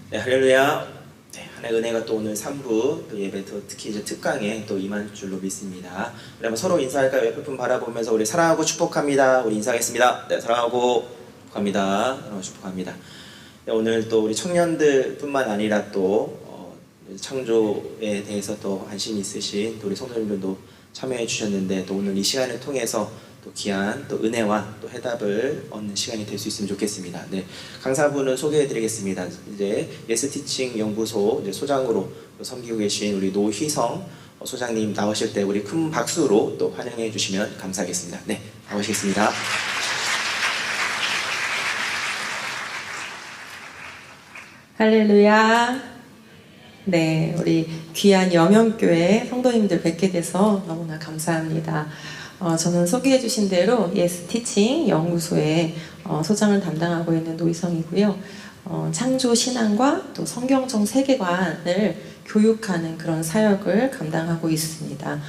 네, 할렐루야. 네, 하나의 은혜가 또 오늘 3부 또 예배 특히 이제 특강에 또 임할 줄로 믿습니다. 우리 한번 서로 인사할까요? 옆에 분 바라보면서 우리 사랑하고 축복합니다. 우리 인사하겠습니다. 네, 사랑하고 축복합니다. 사랑하고 축복합니다. 네, 오늘 또 우리 청년들 뿐만 아니라 또 창조에 대해서 또 관심 있으신 또 우리 성도님들도 참여해 주셨는데 또 오늘 이 시간을 통해서 또 귀한 또 은혜와 또 해답을 얻는 시간이 될 수 있으면 좋겠습니다. 네, 강사분을 소개해드리겠습니다. 이제 예스티칭 연구소 이제 소장으로 섬기고 계신 우리 노희성 소장님 나오실 때 우리 큰 박수로 또 환영해 주시면 감사하겠습니다. 네, 나오시겠습니다. 할렐루야. 네, 우리 귀한 여명교회 성도님들 뵙게 돼서 너무나 감사합니다. 저는 소개해 주신 대로 예스티칭 연구소의 소장을 담당하고 있는 노희성이고요. 창조 신앙과 또 성경적 세계관을 교육하는 그런 사역을 감당하고 있습니다.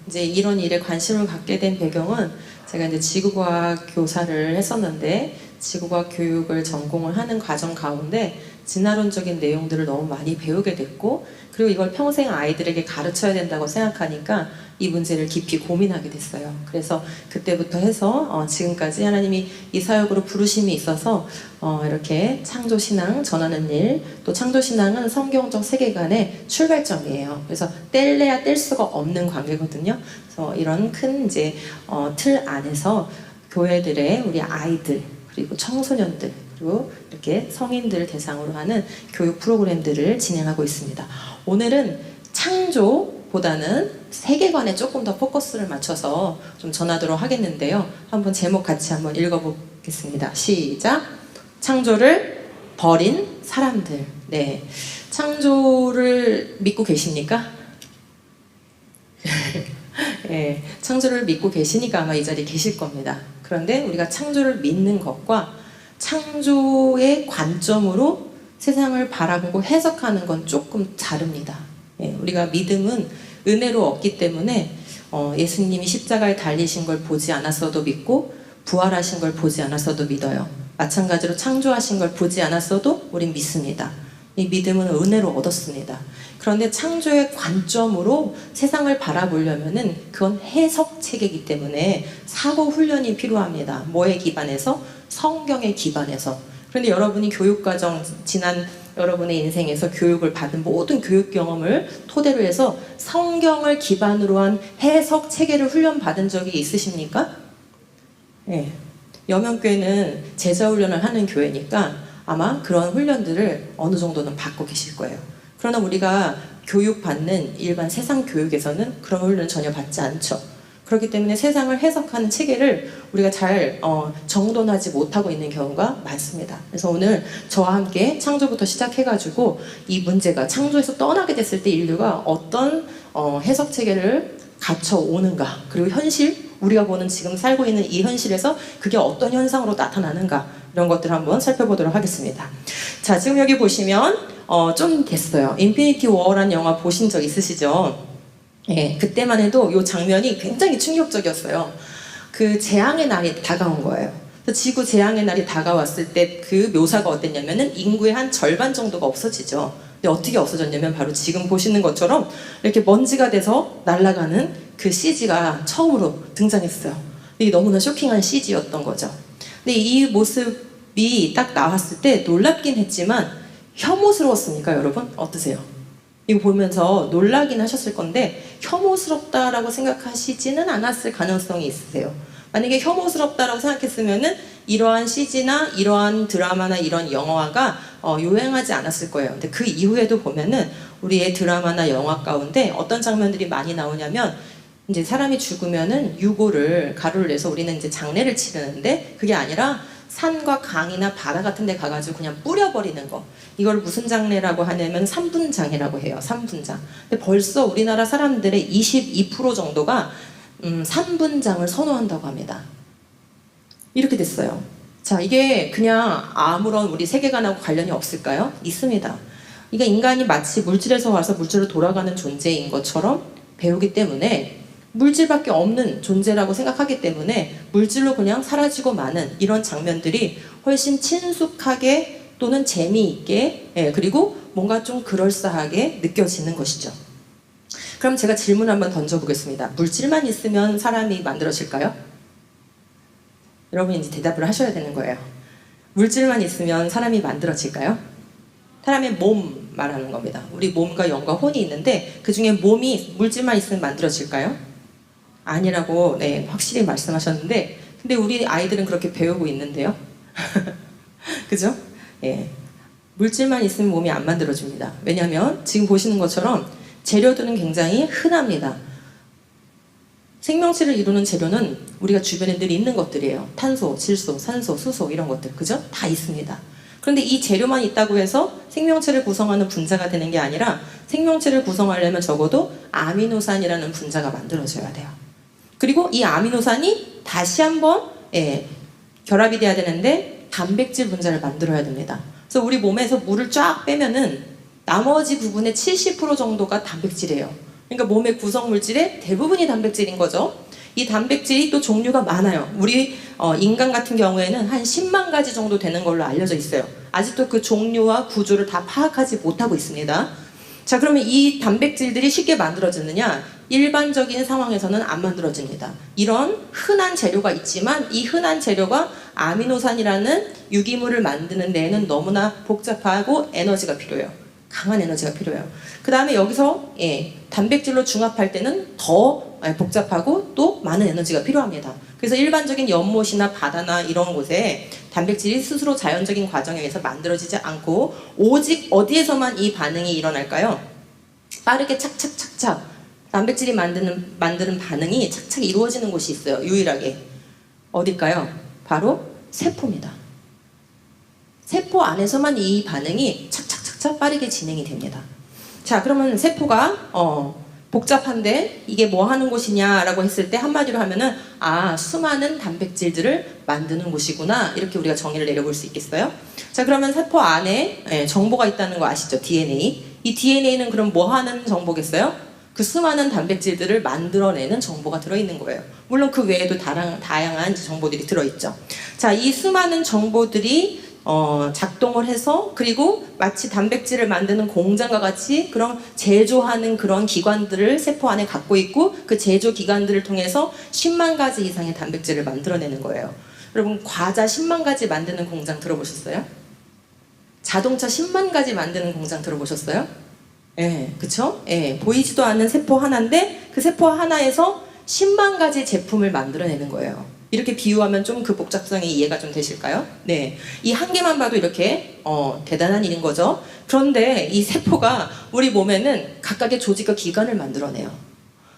이제 이런 일에 관심을 갖게 된 배경은 제가 이제 지구과학 교사를 했었는데 지구과학 교육을 전공을 하는 과정 가운데 진화론적인 내용들을 너무 많이 배우게 됐고 그리고 이걸 평생 아이들에게 가르쳐야 된다고 생각하니까 이 문제를 깊이 고민하게 됐어요. 그래서 그때부터 해서 지금까지 하나님이 이 사역으로 부르심이 있어서 이렇게 창조신앙 전하는 일, 또 창조신앙은 성경적 세계관의 출발점이에요. 그래서 뗄래야 뗄 수가 없는 관계거든요. 그래서 이런 큰 이제 틀 안에서 교회들의 우리 아이들 그리고 청소년들 그리고 이렇게 성인들 대상으로 하는 교육 프로그램들을 진행하고 있습니다. 오늘은 창조보다는 세계관에 조금 더 포커스를 맞춰서 좀 전하도록 하겠는데요. 한번 제목 같이 한번 읽어보겠습니다. 시작! 창조를 버린 사람들. 네, 창조를 믿고 계십니까? 네, 창조를 믿고 계시니까 아마 이 자리에 계실 겁니다. 그런데 우리가 창조를 믿는 것과 창조의 관점으로 세상을 바라보고 해석하는 건 조금 다릅니다. 예, 우리가 믿음은 은혜로 얻기 때문에 예수님이 십자가에 달리신 걸 보지 않았어도 믿고 부활하신 걸 보지 않았어도 믿어요. 마찬가지로 창조하신 걸 보지 않았어도 우린 믿습니다. 이 믿음은 은혜로 얻었습니다. 그런데 창조의 관점으로 세상을 바라보려면은 그건 해석 체계이기 때문에 사고 훈련이 필요합니다. 뭐에 기반해서? 성경에 기반해서. 그런데 여러분이 교육과정 지난 여러분의 인생에서 교육을 받은 모든 교육 경험을 토대로 해서 성경을 기반으로 한 해석 체계를 훈련받은 적이 있으십니까? 네. 여명교회는 제자 훈련을 하는 교회니까 아마 그런 훈련들을 어느 정도는 받고 계실 거예요. 그러나 우리가 교육받는 일반 세상 교육에서는 그런 훈련을 전혀 받지 않죠. 그렇기 때문에 세상을 해석하는 체계를 우리가 잘 정돈하지 못하고 있는 경우가 많습니다. 그래서 오늘 저와 함께 창조부터 시작해가지고 이 문제가 창조에서 떠나게 됐을 때 인류가 어떤 해석 체계를 갖춰오는가, 그리고 현실, 우리가 보는 지금 살고 있는 이 현실에서 그게 어떤 현상으로 나타나는가, 이런 것들을 한번 살펴보도록 하겠습니다. 자, 지금 여기 보시면 좀 됐어요. 인피니티 워라는 영화 보신 적 있으시죠? 예, 그때만 해도 이 장면이 굉장히 충격적이었어요. 그 재앙의 날이 다가온 거예요. 지구 재앙의 날이 다가왔을 때 그 묘사가 어땠냐면은 인구의 한 절반 정도가 없어지죠. 근데 어떻게 없어졌냐면 바로 지금 보시는 것처럼 이렇게 먼지가 돼서 날아가는 그 CG가 처음으로 등장했어요. 이게 너무나 쇼킹한 CG였던 거죠. 근데 이 모습이 딱 나왔을 때 놀랍긴 했지만 혐오스러웠습니까, 여러분? 어떠세요? 이거 보면서 놀라긴 하셨을 건데 혐오스럽다라고 생각하시지는 않았을 가능성이 있으세요. 만약에 혐오스럽다라고 생각했으면은 이러한 CG나 이러한 드라마나 이런 영화가 유행하지 않았을 거예요. 근데 그 이후에도 보면은 우리의 드라마나 영화 가운데 어떤 장면들이 많이 나오냐면 이제 사람이 죽으면은 유골을 가루를 내서 우리는 이제 장례를 치르는데 그게 아니라 산과 강이나 바다 같은 데 가가지고 그냥 뿌려버리는 거. 이걸 무슨 장례라고 하냐면 산분장이라고 해요. 산분장. 근데 벌써 우리나라 사람들의 22% 정도가 산분장을 선호한다고 합니다. 이렇게 됐어요. 자, 이게 그냥 아무런 우리 세계관하고 관련이 없을까요? 있습니다. 이게 인간이 마치 물질에서 와서 물질로 돌아가는 존재인 것처럼 배우기 때문에 물질밖에 없는 존재라고 생각하기 때문에 물질로 그냥 사라지고 마는 이런 장면들이 훨씬 친숙하게 또는 재미있게, 그리고 뭔가 좀 그럴싸하게 느껴지는 것이죠. 그럼 제가 질문 한번 던져보겠습니다. 물질만 있으면 사람이 만들어질까요? 여러분이 이제 대답을 하셔야 되는 거예요. 물질만 있으면 사람이 만들어질까요? 사람의 몸 말하는 겁니다. 우리 몸과 영과 혼이 있는데 그 중에 몸이 물질만 있으면 만들어질까요? 아니라고 네, 확실히 말씀하셨는데 근데 우리 아이들은 그렇게 배우고 있는데요. 그죠? 예. 물질만 있으면 몸이 안 만들어집니다. 왜냐하면 지금 보시는 것처럼 재료들은 굉장히 흔합니다. 생명체를 이루는 재료는 우리가 주변에 늘 있는 것들이에요. 탄소, 질소, 산소, 수소 이런 것들 그죠? 다 있습니다. 그런데 이 재료만 있다고 해서 생명체를 구성하는 분자가 되는 게 아니라 생명체를 구성하려면 적어도 아미노산이라는 분자가 만들어져야 돼요. 그리고 이 아미노산이 다시 한번 결합이 돼야 되는데 단백질 분자를 만들어야 됩니다. 그래서 우리 몸에서 물을 쫙 빼면은 나머지 부분의 70% 정도가 단백질이에요. 그러니까 몸의 구성 물질의 대부분이 단백질인 거죠. 이 단백질이 또 종류가 많아요. 우리 인간 같은 경우에는 한 10만 가지 정도 되는 걸로 알려져 있어요. 아직도 그 종류와 구조를 다 파악하지 못하고 있습니다. 자, 그러면 이 단백질들이 쉽게 만들어지느냐? 일반적인 상황에서는 안 만들어집니다. 이런 흔한 재료가 있지만 이 흔한 재료가 아미노산이라는 유기물을 만드는 데에는 너무나 복잡하고 에너지가 필요해요. 강한 에너지가 필요해요. 그 다음에 여기서 단백질로 중합할 때는 더 복잡하고 또 많은 에너지가 필요합니다. 그래서 일반적인 연못이나 바다나 이런 곳에 단백질이 스스로 자연적인 과정에 의해서 만들어지지 않고 오직 어디에서만 이 반응이 일어날까요? 빠르게 착착착착 단백질이 만드는 반응이 착착 이루어지는 곳이 있어요. 유일하게. 어딜까요? 바로 세포입니다. 세포 안에서만 이 반응이 착착착착 빠르게 진행이 됩니다. 자, 그러면 세포가 복잡한데 이게 뭐 하는 곳이냐라고 했을 때 한마디로 하면은 수많은 단백질들을 만드는 곳이구나 이렇게 우리가 정의를 내려볼 수 있겠어요? 자, 그러면 세포 안에 정보가 있다는 거 아시죠? DNA. 이 DNA는 그럼 뭐 하는 정보겠어요? 그 수많은 단백질들을 만들어내는 정보가 들어있는 거예요. 물론 그 외에도 다양한 정보들이 들어있죠. 자, 이 수많은 정보들이 작동을 해서 그리고 마치 단백질을 만드는 공장과 같이 그런 제조하는 그런 기관들을 세포 안에 갖고 있고 그 제조 기관들을 통해서 10만 가지 이상의 단백질을 만들어내는 거예요. 여러분 과자 10만 가지 만드는 공장 들어보셨어요? 자동차 10만 가지 만드는 공장 들어보셨어요? 그쵸? 보이지도 않는 세포 하나인데 그 세포 하나에서 10만 가지 제품을 만들어내는 거예요. 이렇게 비유하면 좀 그 복잡성이 이해가 좀 되실까요? 네. 이 한 개만 봐도 이렇게 대단한 일인 거죠. 그런데 이 세포가 우리 몸에는 각각의 조직과 기관을 만들어내요.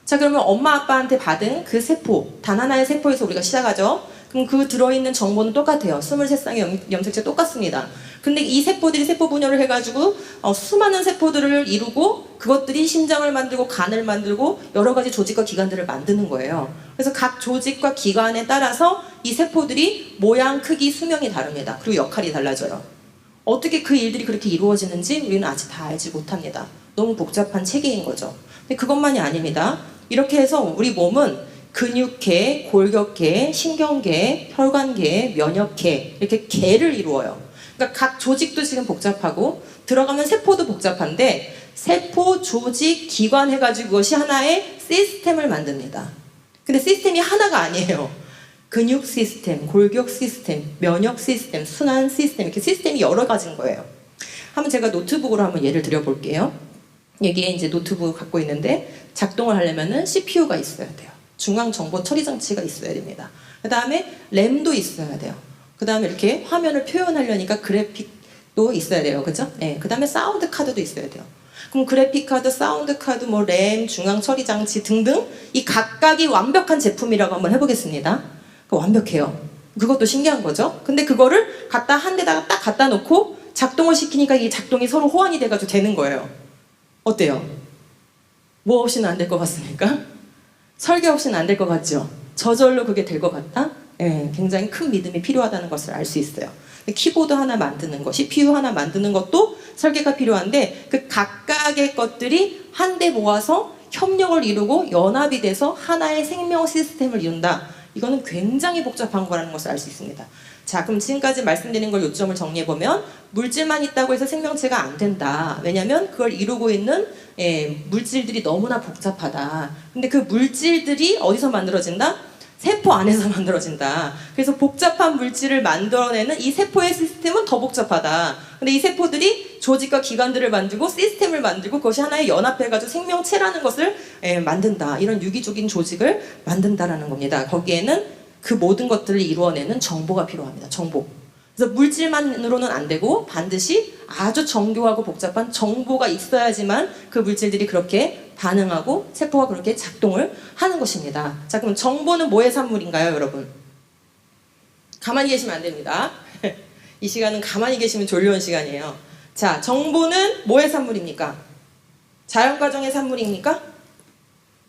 자, 그러면 엄마 아빠한테 받은 그 세포, 단 하나의 세포에서 우리가 시작하죠. 그럼 그 들어있는 정보는 똑같아요. 23쌍의 염색체 똑같습니다. 근데 이 세포들이 세포 분열을 해가지고 수많은 세포들을 이루고 그것들이 심장을 만들고 간을 만들고 여러 가지 조직과 기관들을 만드는 거예요. 그래서 각 조직과 기관에 따라서 이 세포들이 모양, 크기, 수명이 다릅니다. 그리고 역할이 달라져요. 어떻게 그 일들이 그렇게 이루어지는지 우리는 아직 다 알지 못합니다. 너무 복잡한 체계인 거죠. 근데 그것만이 아닙니다. 이렇게 해서 우리 몸은 근육계, 골격계, 신경계, 혈관계, 면역계 이렇게 계를 이루어요. 그러니까 각 조직도 지금 복잡하고 들어가면 세포도 복잡한데 세포, 조직, 기관 해가지고 그것이 하나의 시스템을 만듭니다. 근데 시스템이 하나가 아니에요. 근육 시스템, 골격 시스템, 면역 시스템, 순환 시스템 이렇게 시스템이 여러 가지인 거예요. 한번 제가 노트북으로 한번 예를 들어볼게요. 여기에 이제 노트북을 갖고 있는데 작동을 하려면은 CPU가 있어야 돼요. 중앙 정보 처리 장치가 있어야 됩니다. 그 다음에 램도 있어야 돼요. 그 다음에 이렇게 화면을 표현하려니까 그래픽도 있어야 돼요. 그죠? 그 다음에 사운드 카드도 있어야 돼요. 그럼 그래픽 카드, 사운드 카드, 램, 중앙 처리 장치 등등 이 각각이 완벽한 제품이라고 한번 해보겠습니다. 완벽해요. 그것도 신기한 거죠. 근데 그거를 갖다 한 데다가 딱 갖다 놓고 작동을 시키니까 이 작동이 서로 호환이 돼가지고 되는 거예요. 어때요? 뭐 없이는 안 될 것 같습니까? 설계 없이는 안 될 것 같죠? 저절로 그게 될 것 같다? 굉장히 큰 믿음이 필요하다는 것을 알 수 있어요. 키보드 하나 만드는 것, CPU 하나 만드는 것도 설계가 필요한데 그 각각의 것들이 한데 모아서 협력을 이루고 연합이 돼서 하나의 생명 시스템을 이룬다. 이거는 굉장히 복잡한 거라는 것을 알 수 있습니다. 자, 그럼 지금까지 말씀드린 걸 요점을 정리해보면 물질만 있다고 해서 생명체가 안 된다. 왜냐하면 그걸 이루고 있는 물질들이 너무나 복잡하다. 근데 그 물질들이 어디서 만들어진다? 세포 안에서 만들어진다. 그래서 복잡한 물질을 만들어내는 이 세포의 시스템은 더 복잡하다. 근데 이 세포들이 조직과 기관들을 만들고 시스템을 만들고 그것이 하나의 연합해가지고 생명체라는 것을 만든다. 이런 유기적인 조직을 만든다라는 겁니다. 거기에는 그 모든 것들을 이루어내는 정보가 필요합니다. 정보. 그래서 물질만으로는 안 되고 반드시 아주 정교하고 복잡한 정보가 있어야지만 그 물질들이 그렇게 반응하고 세포가 그렇게 작동을 하는 것입니다. 자, 그럼 정보는 뭐의 산물인가요, 여러분? 가만히 계시면 안 됩니다. 이 시간은 가만히 계시면 졸려온 시간이에요. 자, 정보는 뭐의 산물입니까? 자연과정의 산물입니까?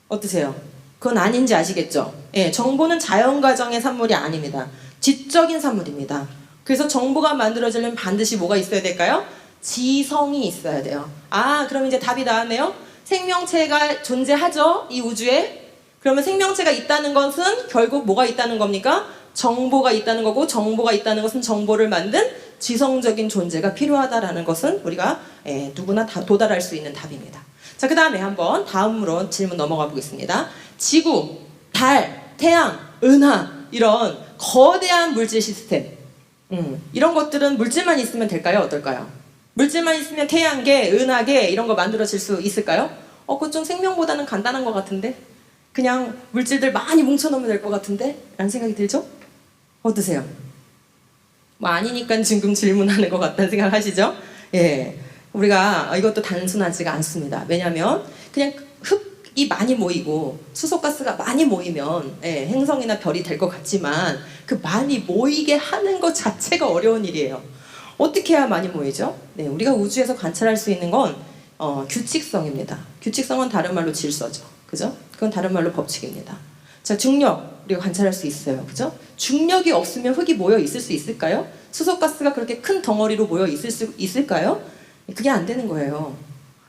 어떠세요? 그건 아닌지 아시겠죠? 예, 정보는 자연과정의 산물이 아닙니다. 지적인 산물입니다. 그래서 정보가 만들어지려면 반드시 뭐가 있어야 될까요? 지성이 있어야 돼요. 아, 그럼 이제 답이 나왔네요. 생명체가 존재하죠? 이 우주에. 그러면 생명체가 있다는 것은 결국 뭐가 있다는 겁니까? 정보가 있다는 거고, 정보가 있다는 것은 정보를 만든 지성적인 존재가 필요하다라는 것은 우리가 누구나 다 도달할 수 있는 답입니다. 자, 그 다음에 한번 다음으로 질문 넘어가 보겠습니다. 지구, 달, 태양, 은하 이런 거대한 물질 시스템 이런 것들은 물질만 있으면 될까요? 어떨까요? 물질만 있으면 태양계, 은하계 이런 거 만들어질 수 있을까요? 그거 좀 생명보다는 간단한 것 같은데? 그냥 물질들 많이 뭉쳐놓으면 될 것 같은데? 라는 생각이 들죠? 어떠세요? 뭐 아니니까 지금 질문하는 것 같다는 생각 하시죠? 예. 우리가 이것도 단순하지가 않습니다. 왜냐하면 그냥 흙이 많이 모이고 수소가스가 많이 모이면 행성이나 별이 될 것 같지만 그 많이 모이게 하는 것 자체가 어려운 일이에요. 어떻게 해야 많이 모이죠? 네, 우리가 우주에서 관찰할 수 있는 건 규칙성입니다. 규칙성은 다른 말로 질서죠. 그죠? 그건 다른 말로 법칙입니다. 자, 중력 우리가 관찰할 수 있어요. 그죠? 중력이 없으면 흙이 모여 있을 수 있을까요? 수소가스가 그렇게 큰 덩어리로 모여 있을 수 있을까요? 그게 안 되는 거예요.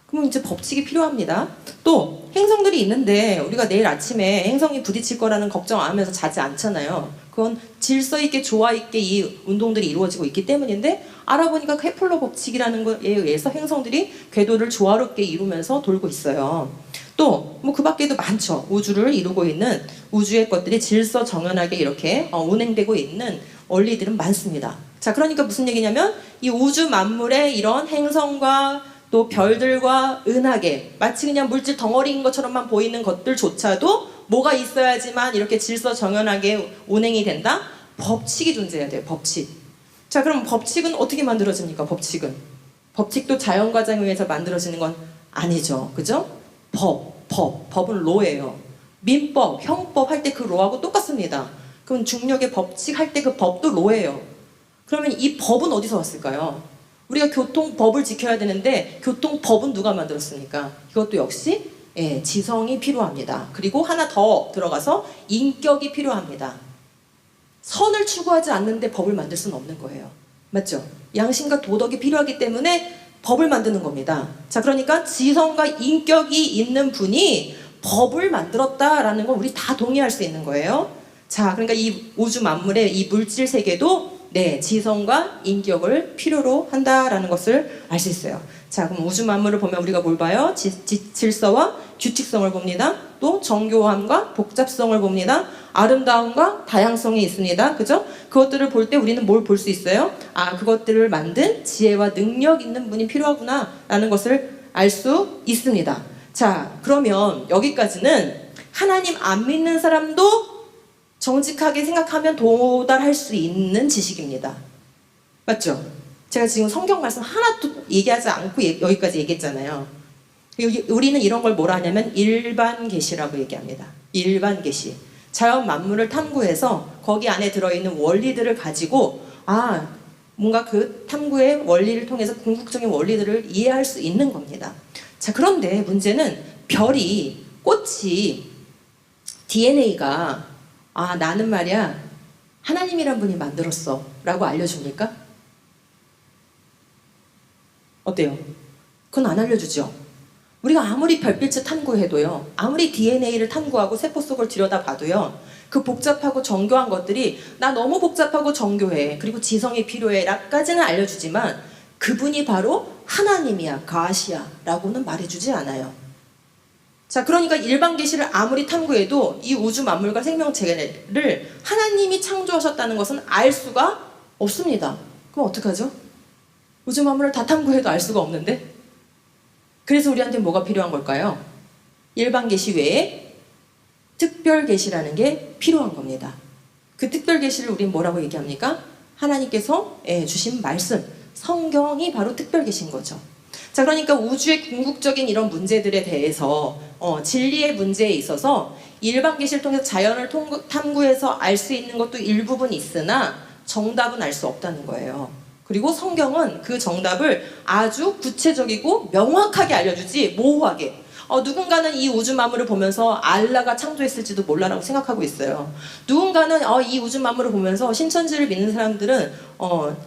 그럼 이제 법칙이 필요합니다. 또 행성들이 있는데 우리가 내일 아침에 행성이 부딪힐 거라는 걱정 안 하면서 자지 않잖아요. 그건 질서 있게 조화 있게 이 운동들이 이루어지고 있기 때문인데 알아보니까 케플러 법칙이라는 것에 의해서 행성들이 궤도를 조화롭게 이루면서 돌고 있어요. 또 뭐 그 밖에도 많죠. 우주를 이루고 있는 우주의 것들이 질서 정연하게 이렇게 운행되고 있는 원리들은 많습니다. 자, 그러니까 무슨 얘기냐면 이 우주 만물의 이런 행성과 또 별들과 은하계 마치 그냥 물질 덩어리인 것처럼만 보이는 것들조차도 뭐가 있어야지만 이렇게 질서 정연하게 운행이 된다? 법칙이 존재해야 돼요. 법칙. 자, 그럼 법칙은 어떻게 만들어집니까? 법칙도 자연과정에 의해서 만들어지는 건 아니죠. 그죠? 법은 로예요. 민법, 형법 할 때 그 로하고 똑같습니다. 그럼 중력의 법칙 할 때 그 법도 로예요. 그러면 이 법은 어디서 왔을까요? 우리가 교통법을 지켜야 되는데 교통법은 누가 만들었습니까? 이것도 역시 지성이 필요합니다. 그리고 하나 더 들어가서 인격이 필요합니다. 선을 추구하지 않는데 법을 만들 수는 없는 거예요. 맞죠? 양심과 도덕이 필요하기 때문에 법을 만드는 겁니다. 자, 그러니까 지성과 인격이 있는 분이 법을 만들었다라는 건 우리 다 동의할 수 있는 거예요. 자, 그러니까 이 우주 만물의 이 물질 세계도 지성과 인격을 필요로 한다라는 것을 알 수 있어요. 자, 그럼 우주 만물을 보면 우리가 뭘 봐요? 질서와 규칙성을 봅니다. 또 정교함과 복잡성을 봅니다. 아름다움과 다양성이 있습니다. 그죠? 그것들을 볼 때 우리는 뭘 볼 수 있어요? 아, 그것들을 만든 지혜와 능력 있는 분이 필요하구나 라는 것을 알 수 있습니다. 자, 그러면 여기까지는 하나님 안 믿는 사람도 정직하게 생각하면 도달할 수 있는 지식입니다. 맞죠? 제가 지금 성경 말씀 하나도 얘기하지 않고 여기까지 얘기했잖아요. 우리는 이런 걸 뭐라 하냐면 일반 계시라고 얘기합니다. 일반 계시. 자연 만물을 탐구해서 거기 안에 들어있는 원리들을 가지고 뭔가 그 탐구의 원리를 통해서 궁극적인 원리들을 이해할 수 있는 겁니다. 자, 그런데 문제는 별이, 꽃이, DNA가 나는 말이야 하나님이란 분이 만들었어 라고 알려줍니까? 어때요? 그건 안 알려주죠. 우리가 아무리 별빛을 탐구해도요, 아무리 DNA를 탐구하고 세포 속을 들여다봐도요, 그 복잡하고 정교한 것들이 나 너무 복잡하고 정교해, 그리고 지성이 필요해 라까지는 알려주지만 그분이 바로 하나님이야, 가시야 라고는 말해주지 않아요. 자, 그러니까 일반 계시를 아무리 탐구해도 이 우주 만물과 생명체를 하나님이 창조하셨다는 것은 알 수가 없습니다. 그럼 어떡하죠? 우주 만물을 다 탐구해도 알 수가 없는데? 그래서 우리한테 뭐가 필요한 걸까요? 일반 계시 외에 특별 계시라는 게 필요한 겁니다. 그 특별 계시를 우린 뭐라고 얘기합니까? 하나님께서 주신 말씀, 성경이 바로 특별 계신 거죠. 자, 그러니까 우주의 궁극적인 이런 문제들에 대해서 진리의 문제에 있어서 일반 계시를 통해서 자연을 탐구해서 알 수 있는 것도 일부분 있으나 정답은 알 수 없다는 거예요. 그리고 성경은 그 정답을 아주 구체적이고 명확하게 알려주지 모호하게. 누군가는 이 우주 만물을 보면서 알라가 창조했을지도 몰라라고 생각하고 있어요. 누군가는 이 우주 만물을 보면서 신천지를 믿는 사람들은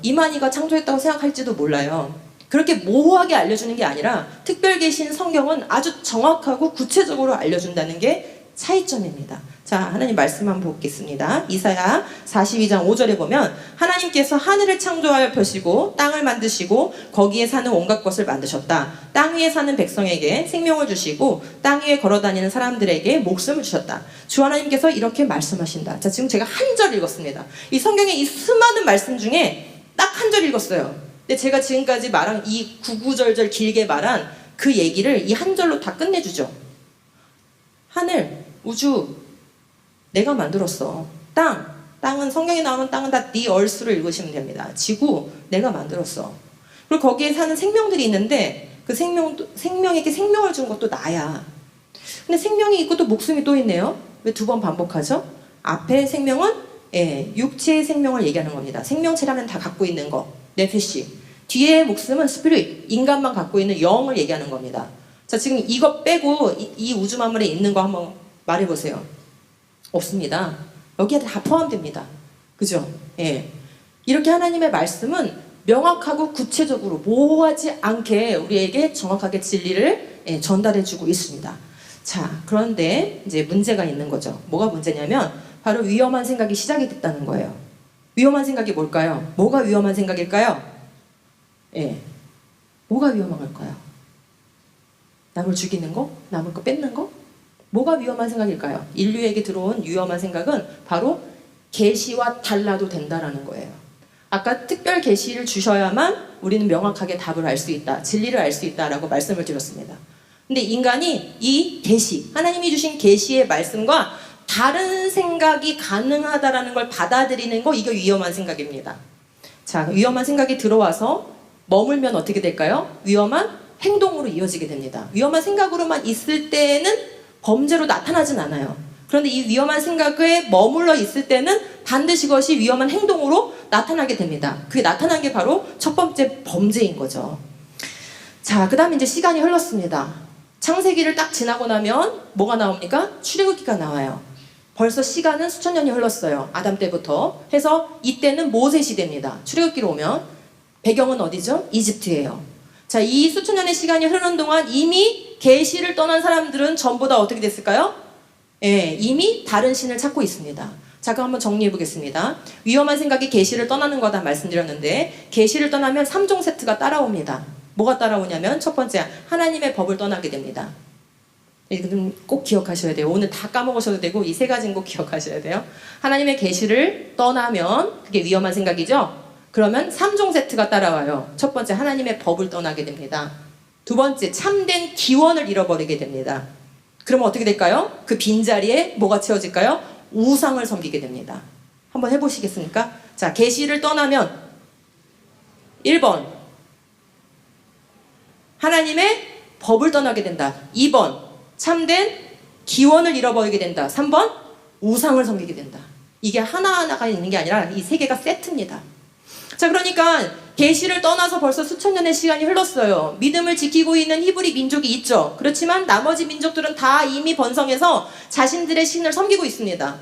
이만희가 창조했다고 생각할지도 몰라요. 그렇게 모호하게 알려주는 게 아니라 특별 계신 성경은 아주 정확하고 구체적으로 알려준다는 게 차이점입니다. 자, 하나님 말씀 한번 보겠습니다. 이사야 42장 5절에 보면 하나님께서 하늘을 창조하여 펴시고 땅을 만드시고 거기에 사는 온갖 것을 만드셨다. 땅 위에 사는 백성에게 생명을 주시고 땅 위에 걸어다니는 사람들에게 목숨을 주셨다. 주 하나님께서 이렇게 말씀하신다. 자, 지금 제가 한 절 읽었습니다. 이 성경의 이 수많은 말씀 중에 딱 한 절 읽었어요. 근데 제가 지금까지 말한 이 구구절절 길게 말한 그 얘기를 이 한 절로 다 끝내주죠. 하늘, 우주, 내가 만들었어. 땅은 성경에 나오는 땅은 다 the earth로 읽으시면 됩니다. 지구, 내가 만들었어. 그리고 거기에 사는 생명들이 있는데 그 생명에게 생명을 준 것도 나야. 근데 생명이 있고 또 목숨이 또 있네요. 왜 두 번 반복하죠? 앞에 생명은 육체의 생명을 얘기하는 겁니다. 생명체라면 다 갖고 있는 거, 네페시. 뒤에 목숨은 스피릿, 인간만 갖고 있는 영을 얘기하는 겁니다. 자, 지금 이거 빼고 이 우주 만물에 있는 거 한번 말해보세요. 없습니다. 여기에 다 포함됩니다. 그죠? 예. 이렇게 하나님의 말씀은 명확하고 구체적으로 모호하지 않게 우리에게 정확하게 진리를 전달해주고 있습니다. 자, 그런데 이제 문제가 있는 거죠. 뭐가 문제냐면 바로 위험한 생각이 시작이 됐다는 거예요. 위험한 생각이 뭘까요? 뭐가 위험한 생각일까요? 예. 뭐가 위험한 걸까요? 남을 죽이는 거? 남을 거 뺏는 거? 뭐가 위험한 생각일까요? 인류에게 들어온 위험한 생각은 바로 계시와 달라도 된다라는 거예요. 아까 특별 계시를 주셔야만 우리는 명확하게 답을 알 수 있다, 진리를 알 수 있다라고 말씀을 드렸습니다. 근데 인간이 이 계시, 하나님이 주신 계시의 말씀과 다른 생각이 가능하다라는 걸 받아들이는 거, 이게 위험한 생각입니다. 자, 위험한 생각이 들어와서 머물면 어떻게 될까요? 위험한 행동으로 이어지게 됩니다. 위험한 생각으로만 있을 때는 범죄로 나타나진 않아요. 그런데 이 위험한 생각에 머물러 있을 때는 반드시 그것이 위험한 행동으로 나타나게 됩니다. 그게 나타난 게 바로 첫 번째 범죄인 거죠. 자, 그 다음에 이제 시간이 흘렀습니다. 창세기를 딱 지나고 나면 뭐가 나옵니까? 출애굽기가 나와요. 벌써 시간은 수천 년이 흘렀어요. 아담 때부터 해서 이때는 모세 시대입니다. 출애굽기로 오면 배경은 어디죠? 이집트예요. 자, 이 수천 년의 시간이 흐르는 동안 이미 계시를 떠난 사람들은 전부 다 어떻게 됐을까요? 이미 다른 신을 찾고 있습니다. 자, 그럼 한번 정리해 보겠습니다. 위험한 생각이 계시를 떠나는 거다 말씀드렸는데, 계시를 떠나면 3종 세트가 따라옵니다. 뭐가 따라오냐면 첫 번째, 하나님의 법을 떠나게 됩니다. 이건 꼭 기억하셔야 돼요. 오늘 다 까먹으셔도 되고 이 세 가지는 꼭 기억하셔야 돼요. 하나님의 계시를 떠나면 그게 위험한 생각이죠. 그러면 3종 세트가 따라와요. 첫 번째, 하나님의 법을 떠나게 됩니다. 두 번째, 참된 기원을 잃어버리게 됩니다. 그러면 어떻게 될까요? 그 빈자리에 뭐가 채워질까요? 우상을 섬기게 됩니다. 한번 해보시겠습니까? 자, 계시를 떠나면 1번, 하나님의 법을 떠나게 된다. 2번, 참된 기원을 잃어버리게 된다. 3번, 우상을 섬기게 된다. 이게 하나하나가 있는 게 아니라 이 세 개가 세트입니다. 자, 그러니까 계시를 떠나서 벌써 수천 년의 시간이 흘렀어요. 믿음을 지키고 있는 히브리 민족이 있죠. 그렇지만 나머지 민족들은 다 이미 번성해서 자신들의 신을 섬기고 있습니다.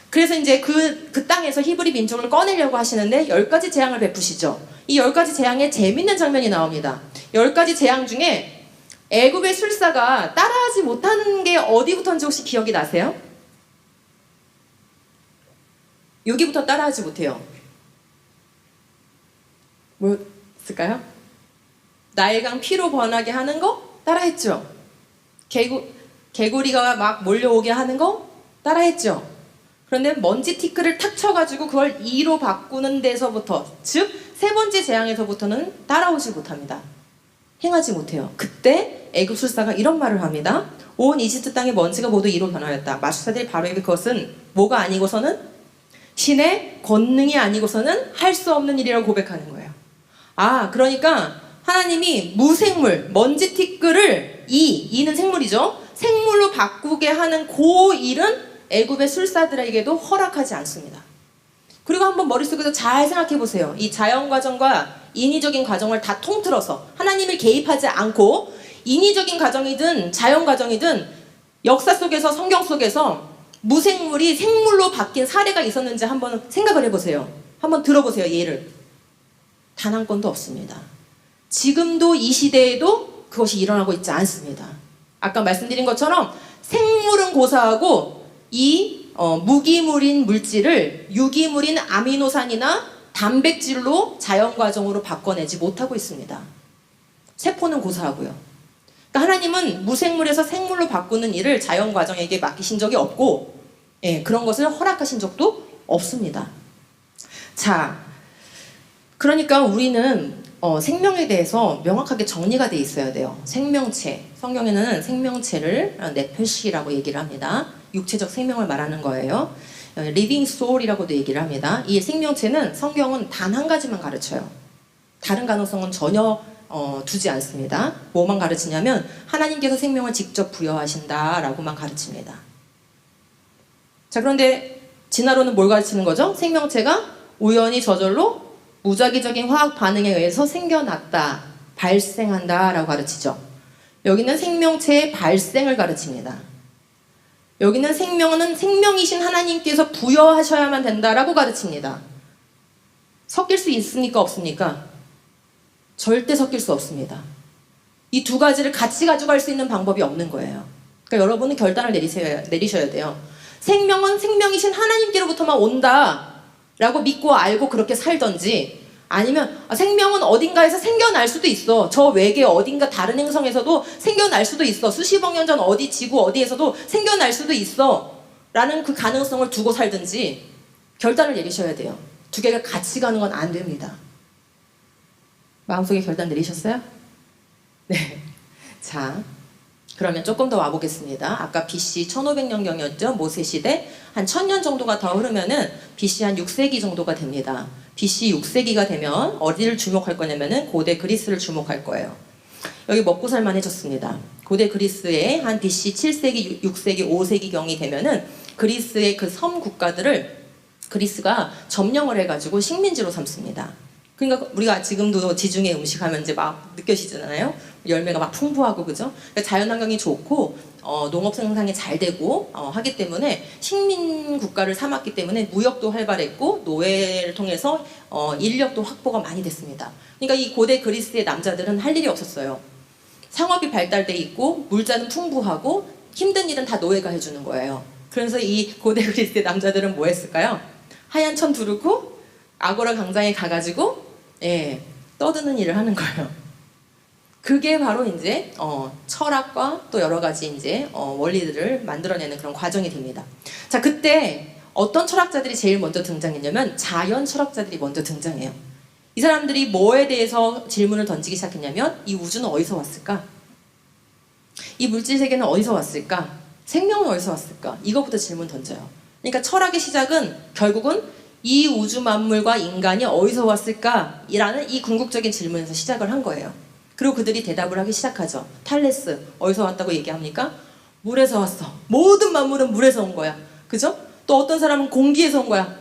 그래서 이제 그 땅에서 히브리 민족을 꺼내려고 하시는데 10가지 재앙을 베푸시죠. 이 10가지 재앙에 재밌는 장면이 나옵니다. 10가지 재앙 중에 애굽의 술사가 따라하지 못하는 게 어디부터인지 혹시 기억이 나세요? 여기부터 따라하지 못해요. 뭐였을까요? 나일강 피로 번하게 하는 거 따라했죠. 개구리가 막 몰려오게 하는 거 따라했죠. 그런데 먼지 티끌을 탁 쳐가지고 그걸 2로 바꾸는 데서부터, 즉 세 번째 재앙에서부터는 따라오지 못합니다. 행하지 못해요. 그때 애굽 술사가 이런 말을 합니다. 온 이집트 땅의 먼지가 모두 2로 변하였다. 마술사들이 바로에게 그것은 뭐가 아니고서는 신의 권능이 아니고서는 할 수 없는 일이라고 고백하는 거예요. 아, 그러니까 하나님이 무생물, 먼지 티끌을 이는 생물이죠. 생물로 바꾸게 하는 그 일은 애굽의 술사들에게도 허락하지 않습니다. 그리고 한번 머릿속에서 잘 생각해 보세요. 이 자연 과정과 인위적인 과정을 다 통틀어서 하나님을 개입하지 않고 인위적인 과정이든 자연 과정이든 역사 속에서 성경 속에서 무생물이 생물로 바뀐 사례가 있었는지 한번 생각을 해보세요. 한번 들어보세요. 예를. 단 한 건도 없습니다. 지금도 이 시대에도 그것이 일어나고 있지 않습니다. 아까 말씀드린 것처럼 생물은 고사하고 이 무기물인 물질을 유기물인 아미노산이나 단백질로 자연 과정으로 바꿔내지 못하고 있습니다. 세포는 고사하고요. 그러니까 하나님은 무생물에서 생물로 바꾸는 일을 자연 과정에게 맡기신 적이 없고, 그런 것을 허락하신 적도 없습니다. 자, 그러니까 우리는 생명에 대해서 명확하게 정리가 돼 있어야 돼요. 생명체. 성경에는 생명체를 네페시라고 얘기를 합니다. 육체적 생명을 말하는 거예요. 리빙 소울이라고도 얘기를 합니다. 이 생명체는 성경은 단 한 가지만 가르쳐요. 다른 가능성은 전혀 두지 않습니다. 뭐만 가르치냐면 하나님께서 생명을 직접 부여하신다라고만 가르칩니다. 자, 그런데 진화론은 뭘 가르치는 거죠? 생명체가 우연히 저절로 무작위적인 화학 반응에 의해서 생겨났다, 발생한다 라고 가르치죠. 여기는 생명체의 발생을 가르칩니다. 여기는 생명은 생명이신 하나님께서 부여하셔야만 된다라고 가르칩니다. 섞일 수 있습니까? 없습니까? 절대 섞일 수 없습니다. 이 두 가지를 같이 가져갈 수 있는 방법이 없는 거예요. 그러니까 여러분은 결단을 내리셔야 돼요. 생명은 생명이신 하나님께로부터만 온다라고 믿고 알고 그렇게 살던지, 아니면 생명은 어딘가에서 생겨날 수도 있어. 저 외계 어딘가 다른 행성에서도 생겨날 수도 있어. 수십억 년 전 어디 지구 어디에서도 생겨날 수도 있어. 라는 그 가능성을 두고 살든지 결단을 내리셔야 돼요. 두 개가 같이 가는 건 안 됩니다. 마음속에 결단 내리셨어요? 네. 자, 그러면 조금 더 와보겠습니다. 아까 BC 1500년경이었죠. 모세시대. 한 1000년 정도가 더 흐르면은 BC 한 6세기 정도가 됩니다. BC 6세기가 되면 어디를 주목할 거냐면은 고대 그리스를 주목할 거예요. 여기 먹고 살만해졌습니다. 고대 그리스의 한 BC 7세기, 6세기, 5세기경이 되면은 그리스의 그 섬 국가들을 그리스가 점령을 해가지고 식민지로 삼습니다. 그러니까 우리가 지금도 지중해 음식 하면 이제 막 느껴지잖아요. 열매가 막 풍부하고, 그죠? 그러니까 자연환경이 좋고 농업 생산이 잘 되고 하기 때문에 식민 국가를 삼았기 때문에 무역도 활발했고 노예를 통해서 인력도 확보가 많이 됐습니다. 그러니까 이 고대 그리스의 남자들은 할 일이 없었어요. 상업이 발달돼 있고 물자는 풍부하고 힘든 일은 다 노예가 해주는 거예요. 그래서 이 고대 그리스의 남자들은 뭐 했을까요? 하얀 천 두르고 아고라 광장에 가가지고 떠드는 일을 하는 거예요. 그게 바로 이제 철학과 또 여러 가지 이제 원리들을 만들어내는 그런 과정이 됩니다. 자, 그때 어떤 철학자들이 제일 먼저 등장했냐면 자연 철학자들이 먼저 등장해요. 이 사람들이 뭐에 대해서 질문을 던지기 시작했냐면 이 우주는 어디서 왔을까? 이 물질 세계는 어디서 왔을까? 생명은 어디서 왔을까? 이것부터 질문 던져요. 그러니까 철학의 시작은 결국은 이 우주 만물과 인간이 어디서 왔을까? 이라는 이 궁극적인 질문에서 시작을 한 거예요. 그리고 그들이 대답을 하기 시작하죠. 탈레스, 어디서 왔다고 얘기합니까? 물에서 왔어. 모든 만물은 물에서 온 거야. 그죠? 또 어떤 사람은 공기에서 온 거야.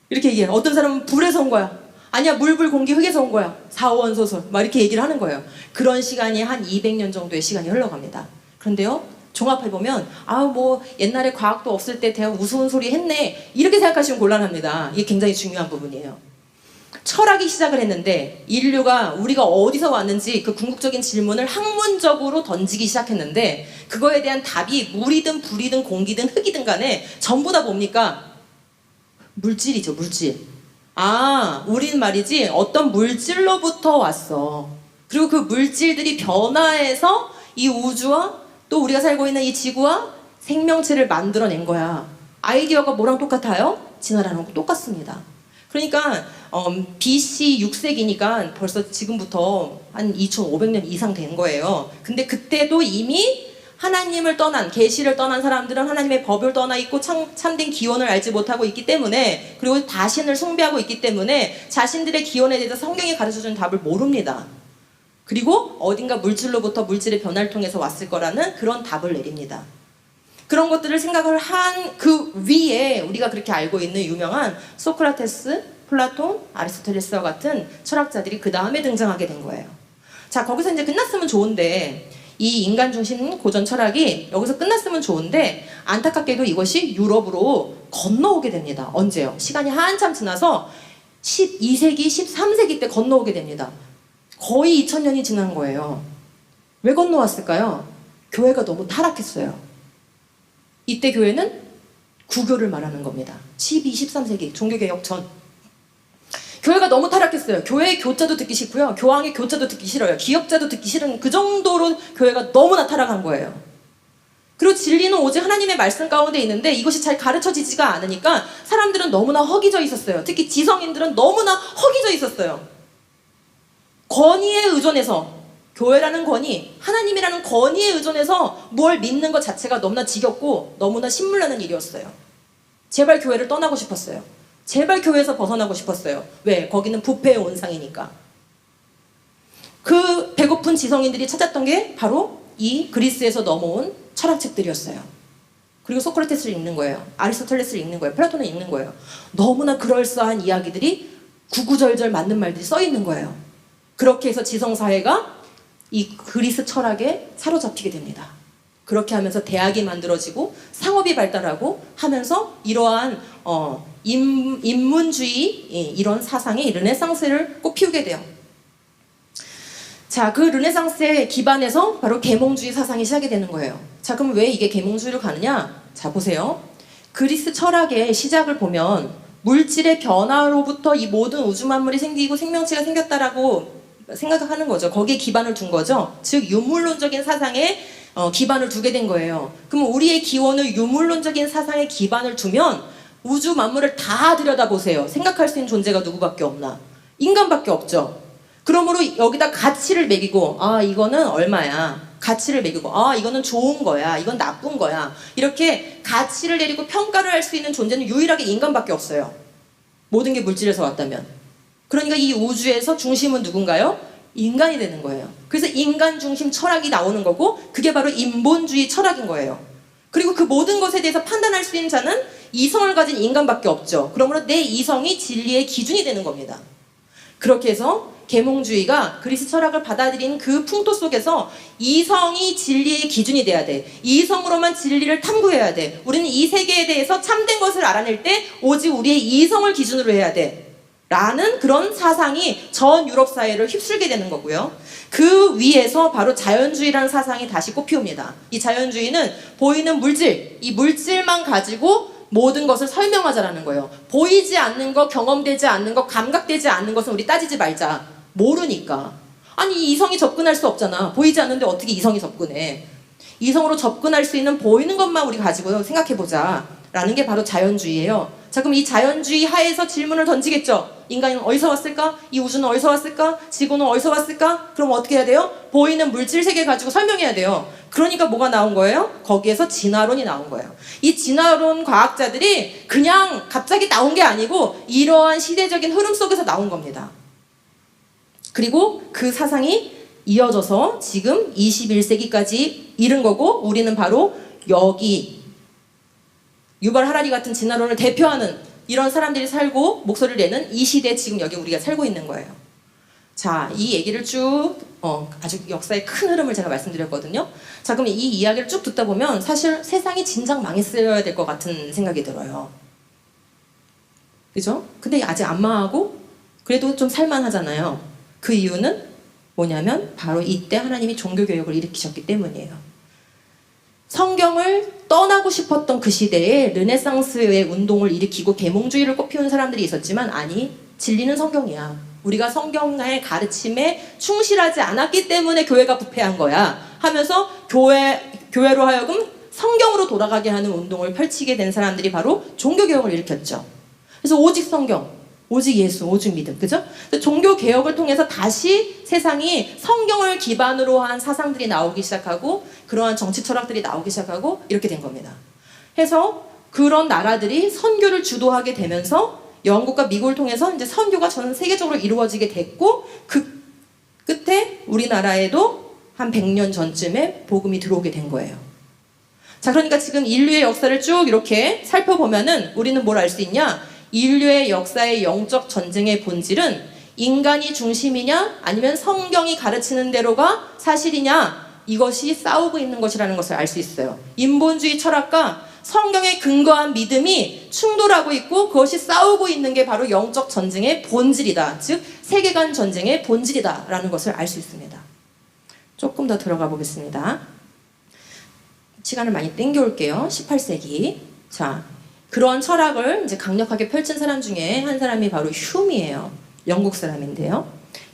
이렇게 얘기해요. 어떤 사람은 불에서 온 거야. 아니야, 물, 불, 공기, 흙에서 온 거야. 사원소설. 막 이렇게 얘기를 하는 거예요. 그런 시간이 한 200년 정도의 시간이 흘러갑니다. 그런데요, 종합해보면 뭐 옛날에 과학도 없을 때 대학 우스운 소리 했네, 이렇게 생각하시면 곤란합니다. 이게 굉장히 중요한 부분이에요. 철학이 시작을 했는데 인류가 우리가 어디서 왔는지 그 궁극적인 질문을 학문적으로 던지기 시작했는데 그거에 대한 답이 물이든 불이든 공기든 흙이든 간에 전부 다 뭡니까? 물질이죠, 물질. 아, 우린 말이지 어떤 물질로부터 왔어. 그리고 그 물질들이 변화해서 이 우주와 또 우리가 살고 있는 이 지구와 생명체를 만들어낸 거야. 아이디어가 뭐랑 똑같아요? 진화라는 거 똑같습니다. 그러니까 BC 6세기니까 벌써 지금부터 한 2500년 이상 된 거예요. 근데 그때도 이미 하나님을 떠난, 계시를 떠난 사람들은 하나님의 법을 떠나 있고 참된 기원을 알지 못하고 있기 때문에, 그리고 자신을 숭배하고 있기 때문에 자신들의 기원에 대해서 성경이 가르쳐주는 답을 모릅니다. 그리고 어딘가 물질로부터 물질의 변화를 통해서 왔을 거라는 그런 답을 내립니다. 그런 것들을 생각을 한 그 위에 우리가 그렇게 알고 있는 유명한 소크라테스, 플라톤, 아리스토텔레스와 같은 철학자들이 그 다음에 등장하게 된 거예요. 자, 거기서 이제 끝났으면 좋은데, 이 인간 중심 고전 철학이 여기서 끝났으면 좋은데 안타깝게도 이것이 유럽으로 건너오게 됩니다. 언제요? 시간이 한참 지나서 12세기, 13세기 때 건너오게 됩니다. 거의 2000년이 지난 거예요. 왜 건너왔을까요? 교회가 너무 타락했어요. 이때 교회는 구교를 말하는 겁니다. 12, 13세기 종교개혁 전. 교회가 너무 타락했어요. 교회의 교자도 듣기 싫고요. 교황의 교자도 듣기 싫어요. 기업자도 듣기 싫은 그 정도로 교회가 너무나 타락한 거예요. 그리고 진리는 오직 하나님의 말씀 가운데 있는데 이것이 잘 가르쳐지지가 않으니까 사람들은 너무나 허기져 있었어요. 특히 지성인들은 너무나 허기져 있었어요. 권위에 의존해서, 교회라는 권위, 하나님이라는 권위에 의존해서 뭘 믿는 것 자체가 너무나 지겹고 너무나 신물나는 일이었어요. 제발 교회를 떠나고 싶었어요. 제발 교회에서 벗어나고 싶었어요. 왜? 거기는 부패의 온상이니까. 그 배고픈 지성인들이 찾았던 게 바로 이 그리스에서 넘어온 철학책들이었어요. 그리고 소크라테스를 읽는 거예요. 아리스토텔레스를 읽는 거예요. 플라톤을 읽는 거예요. 너무나 그럴싸한 이야기들이 구구절절 맞는 말들이 써 있는 거예요. 그렇게 해서 지성사회가 이 그리스 철학에 사로잡히게 됩니다. 그렇게 하면서 대학이 만들어지고 상업이 발달하고 하면서 이러한 인문주의 이런 사상이 르네상스를 꽃피우게 돼요. 자, 그 르네상스의 기반에서 바로 계몽주의 사상이 시작이 되는 거예요. 자, 그럼 왜 이게 계몽주의로 가느냐? 자, 보세요. 그리스 철학의 시작을 보면 물질의 변화로부터 이 모든 우주 만물이 생기고 생명체가 생겼다라고 생각하는 거죠. 거기에 기반을 둔 거죠. 즉 유물론적인 사상에 기반을 두게 된 거예요. 그럼 우리의 기원을 유물론적인 사상에 기반을 두면 우주 만물을 다 들여다보세요. 생각할 수 있는 존재가 누구밖에 없나? 인간밖에 없죠. 그러므로 여기다 가치를 매기고, 아, 이거는 얼마야? 가치를 매기고, 아, 이거는 좋은 거야. 이건 나쁜 거야. 이렇게 가치를 내리고 평가를 할 수 있는 존재는 유일하게 인간밖에 없어요. 모든 게 물질에서 왔다면. 그러니까 이 우주에서 중심은 누군가요? 인간이 되는 거예요. 그래서 인간 중심 철학이 나오는 거고, 그게 바로 인본주의 철학인 거예요. 그리고 그 모든 것에 대해서 판단할 수 있는 자는 이성을 가진 인간밖에 없죠. 그러므로 내 이성이 진리의 기준이 되는 겁니다. 그렇게 해서 계몽주의가 그리스 철학을 받아들인 그 풍토 속에서 이성이 진리의 기준이 돼야 돼. 이성으로만 진리를 탐구해야 돼. 우리는 이 세계에 대해서 참된 것을 알아낼 때 오직 우리의 이성을 기준으로 해야 돼. 라는 그런 사상이 전 유럽 사회를 휩쓸게 되는 거고요. 그 위에서 바로 자연주의라는 사상이 다시 꽃피웁니다. 이 자연주의는 보이는 물질, 이 물질만 가지고 모든 것을 설명하자라는 거예요. 보이지 않는 것, 경험되지 않는 것, 감각되지 않는 것은 우리 따지지 말자. 모르니까. 아니, 이성이 접근할 수 없잖아. 보이지 않는데 어떻게 이성이 접근해? 이성으로 접근할 수 있는 보이는 것만 우리 가지고 생각해보자. 라는 게 바로 자연주의예요. 자, 그럼 이 자연주의 하에서 질문을 던지겠죠. 인간은 어디서 왔을까? 이 우주는 어디서 왔을까? 지구는 어디서 왔을까? 그럼 어떻게 해야 돼요? 보이는 물질 세계 가지고 설명해야 돼요. 그러니까 뭐가 나온 거예요? 거기에서 진화론이 나온 거예요. 이 진화론 과학자들이 그냥 갑자기 나온 게 아니고 이러한 시대적인 흐름 속에서 나온 겁니다. 그리고 그 사상이 이어져서 지금 21세기까지 이른 거고, 우리는 바로 여기 유발 하라리 같은 진화론을 대표하는 이런 사람들이 살고 목소리를 내는 이 시대에 지금 여기 우리가 살고 있는 거예요. 자, 이 얘기를 쭉 아주 역사의 큰 흐름을 제가 말씀드렸거든요. 자, 그럼 이 이야기를 쭉 듣다 보면 사실 세상이 진작 망했어야 될 것 같은 생각이 들어요. 그죠? 근데 아직 안 망하고 그래도 좀 살만하잖아요. 그 이유는 뭐냐면 바로 이때 하나님이 종교개혁을 일으키셨기 때문이에요. 성경을 떠나고 싶었던 그 시대에 르네상스의 운동을 일으키고 계몽주의를 꽃피운 사람들이 있었지만 아니, 진리는 성경이야. 우리가 성경의 가르침에 충실하지 않았기 때문에 교회가 부패한 거야 하면서 교회로 하여금 성경으로 돌아가게 하는 운동을 펼치게 된 사람들이 바로 종교개혁을 일으켰죠. 그래서 오직 성경, 오직 예수, 오직 믿음, 그죠? 종교개혁을 통해서 다시 세상이 성경을 기반으로 한 사상들이 나오기 시작하고 그러한 정치 철학들이 나오기 시작하고 이렇게 된 겁니다. 해서 그런 나라들이 선교를 주도하게 되면서 영국과 미국을 통해서 이제 선교가 전 세계적으로 이루어지게 됐고 그 끝에 우리나라에도 한 100년 전쯤에 복음이 들어오게 된 거예요. 자, 그러니까 지금 인류의 역사를 쭉 이렇게 살펴보면은 우리는 뭘 알 수 있냐? 인류의 역사의 영적 전쟁의 본질은 인간이 중심이냐 아니면 성경이 가르치는 대로가 사실이냐 이것이 싸우고 있는 것이라는 것을 알 수 있어요. 인본주의 철학과 성경에 근거한 믿음이 충돌하고 있고 그것이 싸우고 있는 게 바로 영적 전쟁의 본질이다. 즉 세계관 전쟁의 본질이다 라는 것을 알 수 있습니다. 조금 더 들어가 보겠습니다. 시간을 많이 땡겨올게요. 18세기. 자, 그런 철학을 이제 강력하게 펼친 사람 중에 한 사람이 바로 휴미예요. 영국 사람인데요.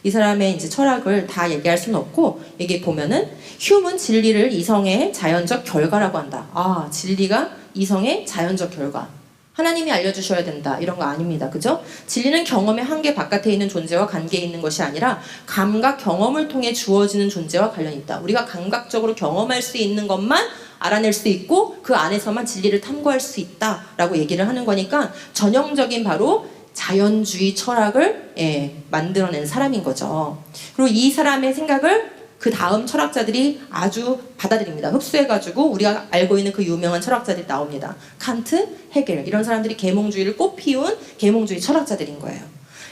이 사람의 이제 철학을 다 얘기할 수는 없고 여기 보면은 휴은 진리를 이성의 자연적 결과라고 한다. 아, 진리가 이성의 자연적 결과. 하나님이 알려주셔야 된다. 이런 거 아닙니다. 그죠? 진리는 경험의 한계 바깥에 있는 존재와 관계에 있는 것이 아니라 감각 경험을 통해 주어지는 존재와 관련이 있다. 우리가 감각적으로 경험할 수 있는 것만 알아낼 수 있고 그 안에서만 진리를 탐구할 수 있다라고 얘기를 하는 거니까 전형적인 바로 자연주의 철학을 만들어낸 사람인 거죠. 그리고 이 사람의 생각을 그 다음 철학자들이 아주 받아들입니다. 흡수해가지고 우리가 알고 있는 그 유명한 철학자들이 나옵니다. 칸트, 헤겔 이런 사람들이 계몽주의를 꽃피운 계몽주의 철학자들인 거예요.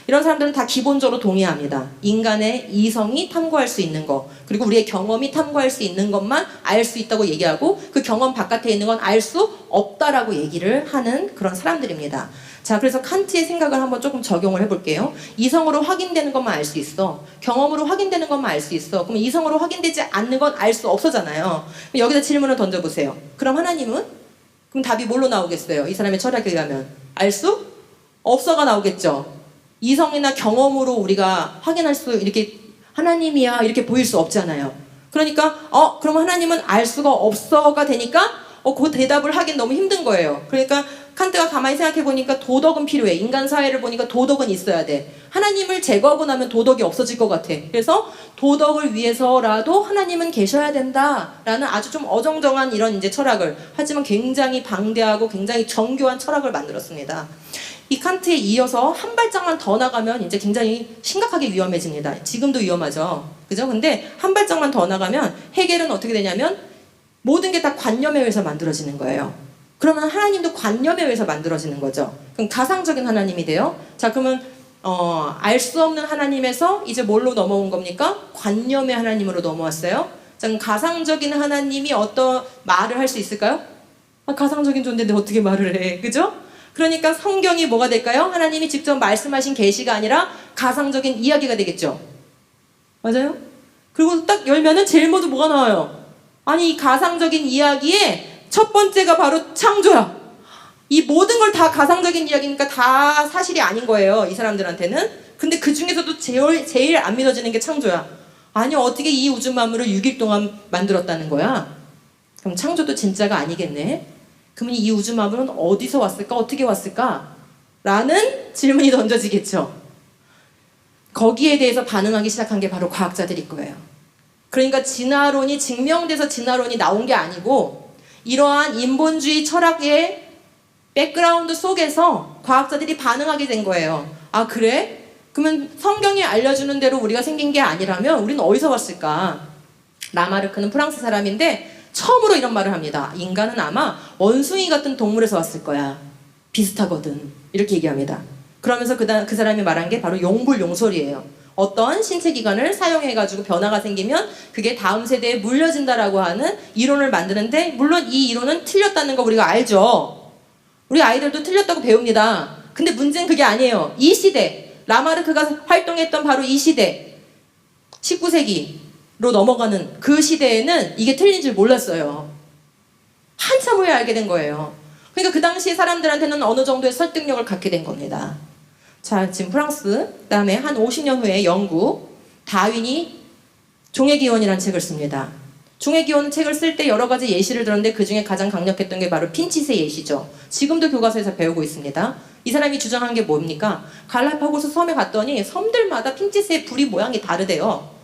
이런 사람들은 다 기본적으로 동의합니다. 인간의 이성이 탐구할 수 있는 것 그리고 우리의 경험이 탐구할 수 있는 것만 알 수 있다고 얘기하고 그 경험 바깥에 있는 건 알 수 없다라고 얘기를 하는 그런 사람들입니다. 자, 그래서 칸트의 생각을 한번 조금 적용을 해볼게요. 이성으로 확인되는 것만 알 수 있어. 경험으로 확인되는 것만 알 수 있어. 그럼 이성으로 확인되지 않는 건 알 수 없어잖아요. 여기다 질문을 던져보세요. 그럼 하나님은? 그럼 답이 뭘로 나오겠어요? 이 사람의 철학에 의하면 알 수 없어가 나오겠죠. 이성이나 경험으로 우리가 확인할 수 이렇게 하나님이야 이렇게 보일 수 없잖아요. 그러니까 그럼 하나님은 알 수가 없어가 되니까 그 대답을 하긴 너무 힘든 거예요. 그러니까 칸트가 가만히 생각해 보니까 도덕은 필요해. 인간 사회를 보니까 도덕은 있어야 돼. 하나님을 제거하고 나면 도덕이 없어질 것 같아. 그래서 도덕을 위해서라도 하나님은 계셔야 된다라는 아주 좀 어정쩡한 이런 이제 철학을 하지만 굉장히 방대하고 굉장히 정교한 철학을 만들었습니다. 이 칸트에 이어서 한 발짝만 더 나가면 이제 굉장히 심각하게 위험해집니다. 지금도 위험하죠. 그죠? 근데 한 발짝만 더 나가면 헤겔은 어떻게 되냐면 모든 게 다 관념에 의해서 만들어지는 거예요. 그러면 하나님도 관념에 의해서 만들어지는 거죠. 그럼 가상적인 하나님이 돼요. 자, 그러면 알 수 없는 하나님에서 이제 뭘로 넘어온 겁니까? 관념의 하나님으로 넘어왔어요. 자, 그럼 가상적인 하나님이 어떤 말을 할 수 있을까요? 가상적인 존재인데 어떻게 말을 해? 그죠? 그러니까 성경이 뭐가 될까요? 하나님이 직접 말씀하신 계시가 아니라 가상적인 이야기가 되겠죠. 맞아요? 그리고 딱 열면은 제일 먼저 뭐가 나와요? 아니, 이 가상적인 이야기의 첫 번째가 바로 창조야. 이 모든 걸 다 가상적인 이야기니까 다 사실이 아닌 거예요. 이 사람들한테는. 근데 그 중에서도 제일 안 믿어지는 게 창조야. 아니, 어떻게 이 우주 만물을 6일 동안 만들었다는 거야? 그럼 창조도 진짜가 아니겠네. 그러면 이 우주 만물은 어디서 왔을까? 어떻게 왔을까? 라는 질문이 던져지겠죠. 거기에 대해서 반응하기 시작한 게 바로 과학자들일 거예요. 그러니까 진화론이 증명돼서 진화론이 나온 게 아니고 이러한 인본주의 철학의 백그라운드 속에서 과학자들이 반응하게 된 거예요. 아, 그래? 그러면 성경이 알려주는 대로 우리가 생긴 게 아니라면 우리는 어디서 왔을까? 라마르크는 프랑스 사람인데 처음으로 이런 말을 합니다. 인간은 아마 원숭이 같은 동물에서 왔을 거야. 비슷하거든. 이렇게 얘기합니다. 그러면서 그 사람이 말한 게 바로 용불용설이에요. 어떤 신체 기관을 사용해가지고 변화가 생기면 그게 다음 세대에 물려진다라고 하는 이론을 만드는데 물론 이 이론은 틀렸다는 거 우리가 알죠. 우리 아이들도 틀렸다고 배웁니다. 근데 문제는 그게 아니에요. 이 시대 라마르크가 활동했던 바로 이 시대, 19세기로 넘어가는 그 시대에는 이게 틀린 줄 몰랐어요. 한참 후에 알게 된 거예요. 그러니까 그 당시 사람들한테는 어느 정도의 설득력을 갖게 된 겁니다. 자, 지금 프랑스, 그 다음에 한 50년 후에 영국, 다윈이 종의 기원이라는 책을 씁니다. 종의 기원 책을 쓸 때 여러 가지 예시를 들었는데 그 중에 가장 강력했던 게 바로 핀칫의 예시죠. 지금도 교과서에서 배우고 있습니다. 이 사람이 주장한 게 뭡니까? 갈라파고스 섬에 갔더니 섬들마다 핀칫의 부리 모양이 다르대요.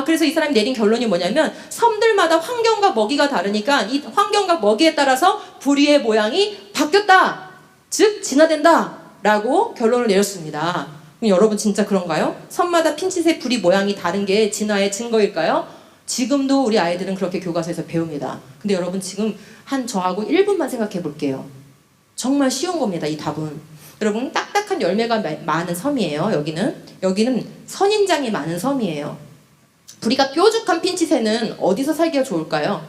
그래서 이 사람이 내린 결론이 뭐냐면 섬들마다 환경과 먹이가 다르니까 이 환경과 먹이에 따라서 부리의 모양이 바뀌었다. 즉 진화된다. 라고 결론을 내렸습니다. 그럼 여러분 진짜 그런가요? 섬마다 핀칫의 부리 모양이 다른 게 진화의 증거일까요? 지금도 우리 아이들은 그렇게 교과서에서 배웁니다. 근데 여러분 지금 한 저하고 1분만 생각해 볼게요. 정말 쉬운 겁니다. 이 답은. 여러분 딱딱한 열매가 많은 섬이에요. 여기는 선인장이 많은 섬이에요. 부리가 뾰족한 핀칫에는 어디서 살기가 좋을까요?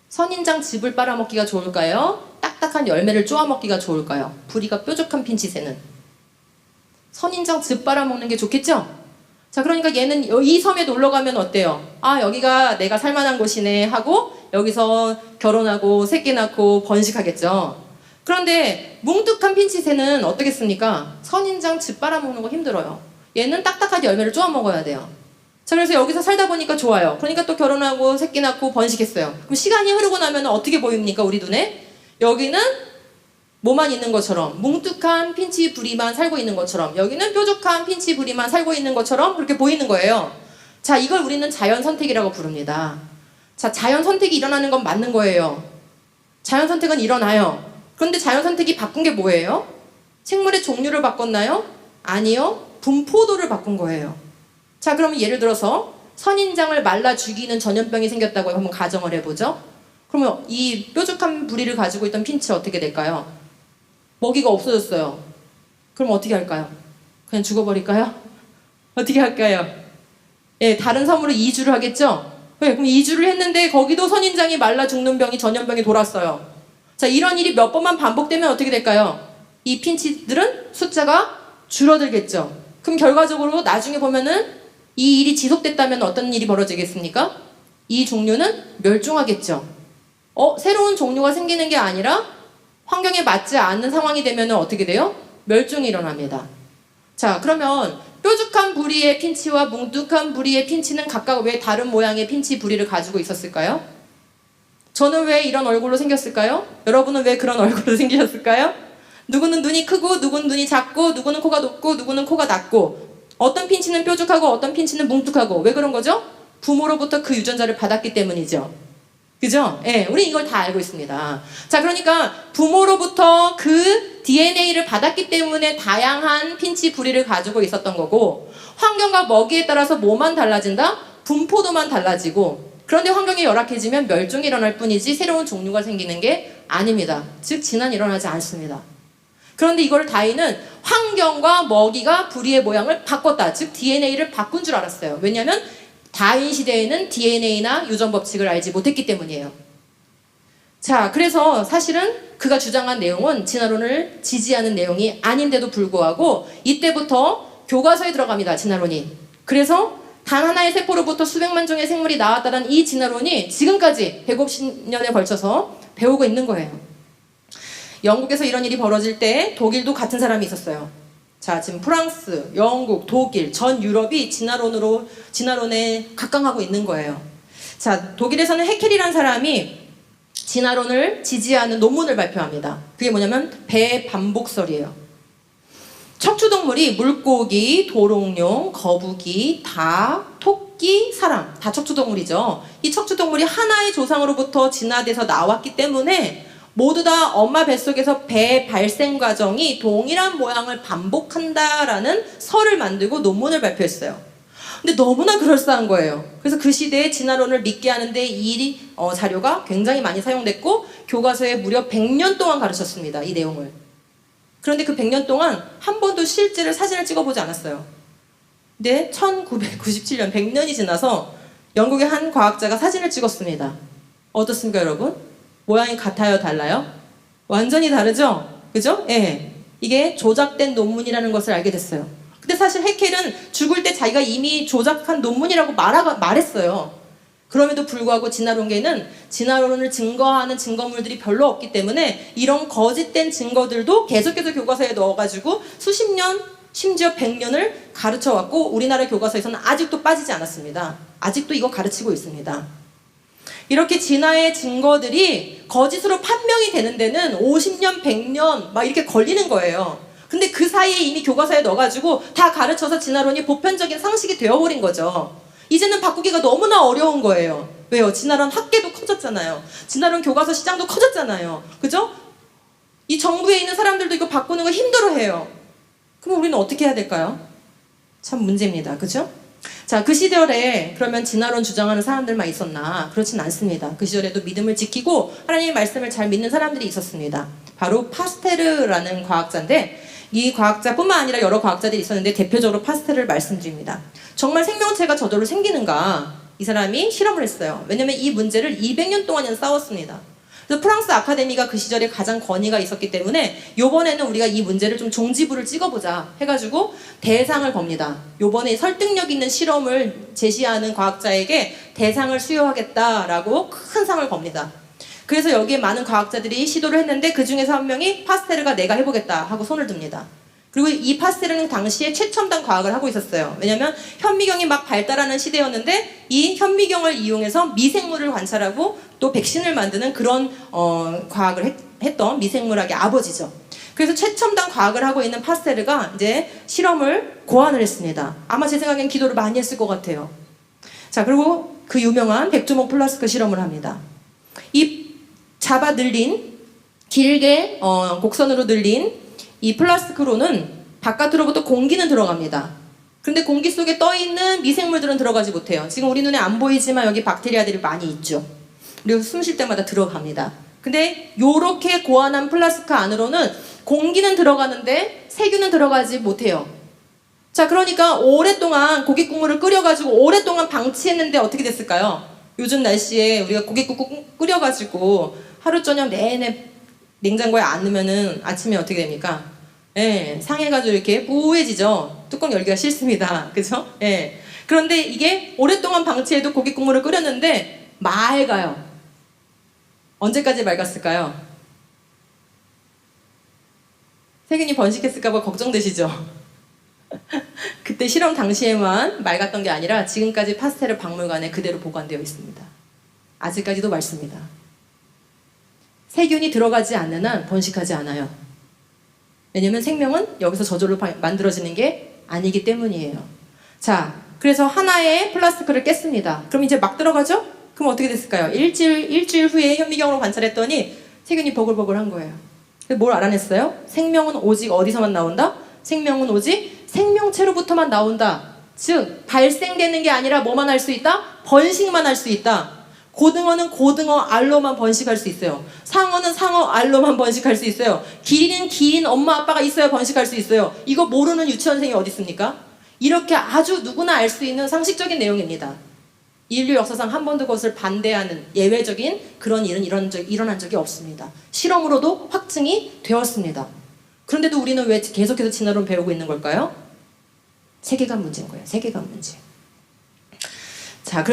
선인장 즙을 빨아먹기가 좋을까요? 딱딱한 열매를 쪼아먹기가 좋을까요? 부리가 뾰족한 핀칫에는 선인장 즙 빨아먹는 게 좋겠죠? 자, 그러니까 얘는 이 섬에 놀러 가면 어때요? 여기가 내가 살만한 곳이네 하고 여기서 결혼하고 새끼 낳고 번식하겠죠. 그런데 뭉툭한 핀칫에는 어떻겠습니까? 선인장 즙 빨아먹는 거 힘들어요. 얘는 딱딱한 열매를 쪼아 먹어야 돼요. 자, 그래서 여기서 살다 보니까 좋아요. 그러니까 또 결혼하고 새끼 낳고 번식했어요. 그럼 시간이 흐르고 나면 어떻게 보입니까? 우리 눈에? 여기는 뭐만 있는 것처럼, 뭉툭한 핀치 부리만 살고 있는 것처럼, 여기는 뾰족한 핀치 부리만 살고 있는 것처럼 그렇게 보이는 거예요. 자, 이걸 우리는 자연 선택이라고 부릅니다. 자, 자연 선택이 일어나는 건 맞는 거예요. 자연 선택은 일어나요. 그런데 자연 선택이 바꾼 게 뭐예요? 식물의 종류를 바꿨나요? 아니요. 분포도를 바꾼 거예요. 자, 그러면 예를 들어서 선인장을 말라 죽이는 전염병이 생겼다고 한번 가정을 해보죠. 그러면 이 뾰족한 부리를 가지고 있던 핀치 어떻게 될까요? 먹이가 없어졌어요. 그럼 어떻게 할까요? 그냥 죽어버릴까요? 어떻게 할까요? 다른 섬으로 이주를 하겠죠? 그럼 이주를 했는데 거기도 선인장이 말라 죽는 전염병이 돌았어요. 자, 이런 일이 몇 번만 반복되면 어떻게 될까요? 이 핀치들은 숫자가 줄어들겠죠. 그럼 결과적으로 나중에 보면은 이 일이 지속됐다면 어떤 일이 벌어지겠습니까? 이 종류는 멸종하겠죠. 새로운 종류가 생기는 게 아니라 환경에 맞지 않는 상황이 되면 어떻게 돼요? 멸종이 일어납니다. 자, 그러면 뾰족한 부리의 핀치와 뭉툭한 부리의 핀치는 각각 왜 다른 모양의 핀치 부리를 가지고 있었을까요? 저는 왜 이런 얼굴로 생겼을까요? 여러분은 왜 그런 얼굴로 생기셨을까요? 누구는 눈이 크고 누구는 눈이 작고 누구는 코가 높고 누구는 코가 낮고 어떤 핀치는 뾰족하고 어떤 핀치는 뭉툭하고 왜 그런 거죠? 부모로부터 그 유전자를 받았기 때문이죠. 그죠? 우리 이걸 다 알고 있습니다. 자, 그러니까 부모로부터 그 DNA를 받았기 때문에 다양한 핀치 부리를 가지고 있었던 거고 환경과 먹이에 따라서 뭐만 달라진다? 분포도만 달라지고 그런데 환경이 열악해지면 멸종이 일어날 뿐이지 새로운 종류가 생기는 게 아닙니다. 즉 진화는 일어나지 않습니다. 그런데 이걸 다윈은 환경과 먹이가 부리의 모양을 바꿨다. 즉 DNA를 바꾼 줄 알았어요. 왜냐하면 다윈 시대에는 DNA나 유전 법칙을 알지 못했기 때문이에요. 자, 그래서 사실은 그가 주장한 내용은 진화론을 지지하는 내용이 아닌데도 불구하고 이때부터 교과서에 들어갑니다. 진화론이. 그래서 단 하나의 세포로부터 수백만 종의 생물이 나왔다는 이 진화론이 지금까지 150년에 걸쳐서 배우고 있는 거예요. 영국에서 이런 일이 벌어질 때 독일도 같은 사람이 있었어요. 자, 지금 프랑스, 영국, 독일, 전 유럽이 진화론에 각광하고 있는 거예요. 자, 독일에서는 헤켈이라는 사람이 진화론을 지지하는 논문을 발표합니다. 그게 뭐냐면 배반복설이에요. 척추동물이 물고기, 도롱뇽, 거북이, 닭, 토끼, 사람 다 척추동물이죠. 이 척추동물이 하나의 조상으로부터 진화돼서 나왔기 때문에 모두 다 엄마 뱃속에서 배 발생 과정이 동일한 모양을 반복한다라는 설을 만들고 논문을 발표했어요. 근데 너무나 그럴싸한 거예요. 그래서 그 시대에 진화론을 믿게 하는데 이 자료가 굉장히 많이 사용됐고 교과서에 무려 100년 동안 가르쳤습니다. 이 내용을. 그런데 그 100년 동안 한 번도 실제를 사진을 찍어보지 않았어요. 근데 1997년 100년이 지나서 영국의 한 과학자가 사진을 찍었습니다. 어떻습니까, 여러분? 모양이 같아요, 달라요? 완전히 다르죠? 그죠? 이게 조작된 논문이라는 것을 알게 됐어요. 근데 사실 해켈은 죽을 때 자기가 이미 조작한 논문이라고 말했어요. 그럼에도 불구하고 진화론계는 진화론을 증거하는 증거물들이 별로 없기 때문에 이런 거짓된 증거들도 계속해서 교과서에 넣어가지고 수십 년, 심지어 100년을 가르쳐왔고 우리나라 교과서에서는 아직도 빠지지 않았습니다. 아직도 이거 가르치고 있습니다. 이렇게 진화의 증거들이 거짓으로 판명이 되는 데는 50년, 100년 막 이렇게 걸리는 거예요. 근데 그 사이에 이미 교과서에 넣어가지고 다 가르쳐서 진화론이 보편적인 상식이 되어버린 거죠. 이제는 바꾸기가 너무나 어려운 거예요. 왜요? 진화론 학계도 커졌잖아요. 진화론 교과서 시장도 커졌잖아요. 그죠? 이 정부에 있는 사람들도 이거 바꾸는 거 힘들어해요. 그럼 우리는 어떻게 해야 될까요? 참 문제입니다. 그죠? 자, 그 시절에 그러면 진화론 주장하는 사람들만 있었나? 그렇진 않습니다. 그 시절에도 믿음을 지키고 하나님의 말씀을 잘 믿는 사람들이 있었습니다. 바로 파스테르라는 과학자인데 이 과학자뿐만 아니라 여러 과학자들이 있었는데 대표적으로 파스테르를 말씀드립니다. 정말 생명체가 저절로 생기는가? 이 사람이 실험을 했어요. 왜냐면 이 문제를 200년 동안이나 싸웠습니다. 그래서 프랑스 아카데미가 그 시절에 가장 권위가 있었기 때문에 요번에는 우리가 이 문제를 좀 종지부를 찍어보자 해가지고 대상을 겁니다. 요번에 설득력 있는 실험을 제시하는 과학자에게 대상을 수여하겠다라고 큰 상을 겁니다. 그래서 여기에 많은 과학자들이 시도를 했는데 그 중에서 한 명이 파스테르가 내가 해보겠다 하고 손을 듭니다. 그리고 이 파스테르는 당시에 최첨단 과학을 하고 있었어요. 왜냐면 현미경이 막 발달하는 시대였는데 이 현미경을 이용해서 미생물을 관찰하고 또 백신을 만드는 그런 과학을 했던 미생물학의 아버지죠. 그래서 최첨단 과학을 하고 있는 파스테르가 이제 실험을 고안을 했습니다. 아마 제 생각엔 기도를 많이 했을 것 같아요. 자, 그리고 그 유명한 백조목 플라스크 실험을 합니다. 이 잡아 늘린 길게 곡선으로 늘린 이 플라스크로는 바깥으로부터 공기는 들어갑니다. 근데 공기 속에 떠있는 미생물들은 들어가지 못해요. 지금 우리 눈에 안 보이지만 여기 박테리아들이 많이 있죠. 그리고 숨 쉴 때마다 들어갑니다. 근데 요렇게 고안한 플라스크 안으로는 공기는 들어가는데 세균은 들어가지 못해요. 자, 그러니까 오랫동안 고깃국물을 끓여가지고 오랫동안 방치했는데 어떻게 됐을까요? 요즘 날씨에 우리가 고깃국 끓여가지고 하루 저녁 내내 냉장고에 안 넣으면은 아침에 어떻게 됩니까? 예, 상해가지고 이렇게 뿌해지죠. 뚜껑 열기가 싫습니다. 그죠? 예. 그런데 이게 오랫동안 방치해도 고깃국물을 끓였는데 맑아요. 언제까지 맑았을까요? 세균이 번식했을까봐 걱정되시죠? 그때 실험 당시에만 맑았던 게 아니라 지금까지 파스테르 박물관에 그대로 보관되어 있습니다. 아직까지도 맑습니다. 세균이 들어가지 않는 한 번식하지 않아요. 왜냐면 생명은 여기서 저절로 만들어지는 게 아니기 때문이에요. 자, 그래서 하나의 플라스크를 깼습니다. 그럼 이제 막 들어가죠? 그럼 어떻게 됐을까요? 일주일 후에 현미경으로 관찰했더니 세균이 버글버글한 거예요. 뭘 알아냈어요? 생명은 오직 어디서만 나온다? 생명은 오직 생명체로부터만 나온다. 즉 발생되는 게 아니라 뭐만 할 수 있다? 번식만 할 수 있다. 고등어는 고등어 알로만 번식할 수 있어요. 상어는 상어 알로만 번식할 수 있어요. 기린은 기린 엄마 아빠가 있어야 번식할 수 있어요. 이거 모르는 유치원생이 어디 있습니까? 이렇게 아주 누구나 알 수 있는 상식적인 내용입니다. 인류 역사상 한 번도 그것을 반대하는 예외적인 그런 일은 일어난 적이 없습니다. 실험으로도 확증이 되었습니다. 그런데도 우리는 왜 계속해서 진화론 배우고 있는 걸까요? 세계관 문제인 거예요. 세계관 문제. 자,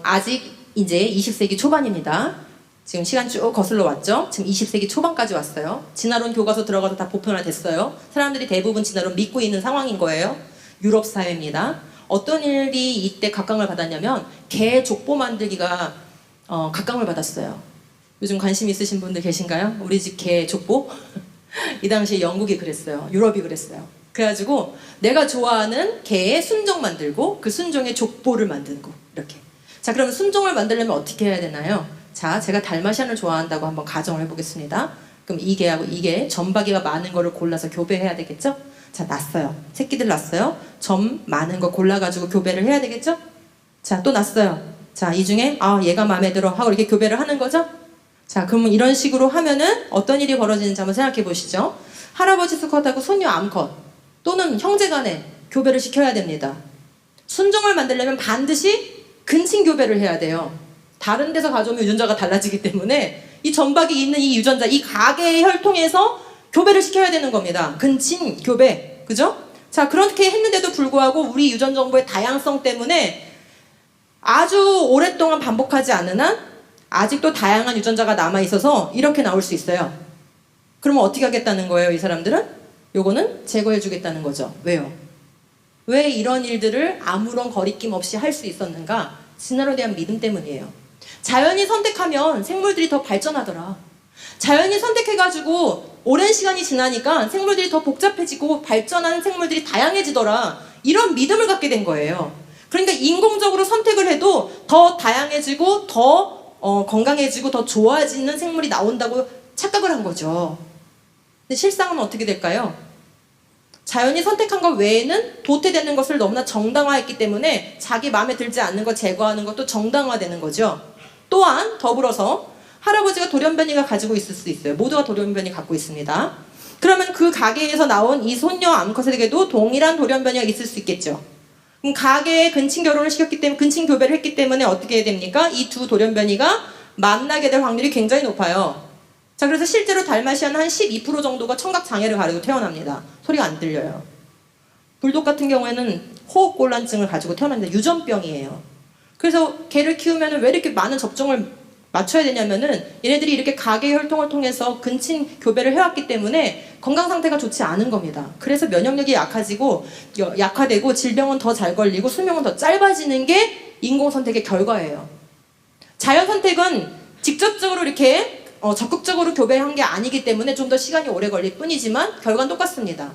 아직 이제 20세기 초반입니다. 지금 시간 쭉 거슬러 왔죠? 지금 20세기 초반까지 왔어요. 진화론 교과서 들어가서 다 보편화됐어요. 사람들이 대부분 진화론 믿고 있는 상황인 거예요. 유럽 사회입니다. 어떤 일이 이때 각광을 받았냐면 개 족보 만들기가 각광을 받았어요. 요즘 관심 있으신 분들 계신가요? 우리 집 개 족보? 이 당시에 영국이 그랬어요. 유럽이 그랬어요. 그래가지고 내가 좋아하는 개의 순종 만들고 그 순종의 족보를 만들고 이렇게. 자, 그러면 순종을 만들려면 어떻게 해야 되나요? 자, 제가 달마시안을 좋아한다고 한번 가정을 해보겠습니다. 그럼 이 개하고 이 개 점박이가 많은 거를 골라서 교배해야 되겠죠? 자, 낳았어요. 새끼들 낳았어요. 점 많은 거 골라가지고 교배를 해야 되겠죠? 자, 또 낳았어요. 자, 이 중에 얘가 마음에 들어 하고 이렇게 교배를 하는 거죠? 자, 그러면 이런 식으로 하면은 어떤 일이 벌어지는지 한번 생각해 보시죠. 할아버지 수컷하고 손녀 암컷 또는 형제간에 교배를 시켜야 됩니다. 순종을 만들려면 반드시 근친 교배를 해야 돼요. 다른 데서 가져오면 유전자가 달라지기 때문에 이 점박이 있는 이 유전자, 이 가계의 혈통에서 교배를 시켜야 되는 겁니다. 근친 교배, 그죠? 자, 그렇게 했는데도 불구하고 우리 유전 정보의 다양성 때문에 아주 오랫동안 반복하지 않는 한 아직도 다양한 유전자가 남아있어서 이렇게 나올 수 있어요. 그러면 어떻게 하겠다는 거예요, 이 사람들은? 요거는 제거해 주겠다는 거죠. 왜요? 왜 이런 일들을 아무런 거리낌 없이 할 수 있었는가? 진화론에 대한 믿음 때문이에요. 자연이 선택하면 생물들이 더 발전하더라. 자연이 선택해가지고 오랜 시간이 지나니까 생물들이 더 복잡해지고 발전하는 생물들이 다양해지더라. 이런 믿음을 갖게 된 거예요. 그러니까 인공적으로 선택을 해도 더 다양해지고 더 건강해지고 더 좋아지는 생물이 나온다고 착각을 한 거죠. 근데 실상은 어떻게 될까요? 자연이 선택한 것 외에는 도태되는 것을 너무나 정당화했기 때문에 자기 마음에 들지 않는 것 제거하는 것도 정당화되는 거죠. 또한 더불어서 할아버지가 돌연변이가 가지고 있을 수 있어요. 모두가 돌연변이 갖고 있습니다. 그러면 그 가게에서 나온 이 손녀 암컷에게도 동일한 돌연변이가 있을 수 있겠죠. 그럼 가게에 근친 결혼을 시켰기 때문에 근친 교배를 했기 때문에 어떻게 됩니까? 이 두 돌연변이가 만나게 될 확률이 굉장히 높아요. 자, 그래서 실제로 달마시아는 한 12% 정도가 청각 장애를 가지고 태어납니다. 소리가 안 들려요. 불독 같은 경우에는 호흡곤란증을 가지고 태어납니다. 유전병이에요. 그래서 개를 키우면 왜 이렇게 많은 접종을 맞춰야 되냐면은 얘네들이 이렇게 가계 혈통을 통해서 근친 교배를 해왔기 때문에 건강 상태가 좋지 않은 겁니다. 그래서 면역력이 약화되고 질병은 더 잘 걸리고 수명은 더 짧아지는 게 인공선택의 결과예요. 자연선택은 직접적으로 이렇게 적극적으로 교배한 게 아니기 때문에 좀 더 시간이 오래 걸릴 뿐이지만 결과는 똑같습니다.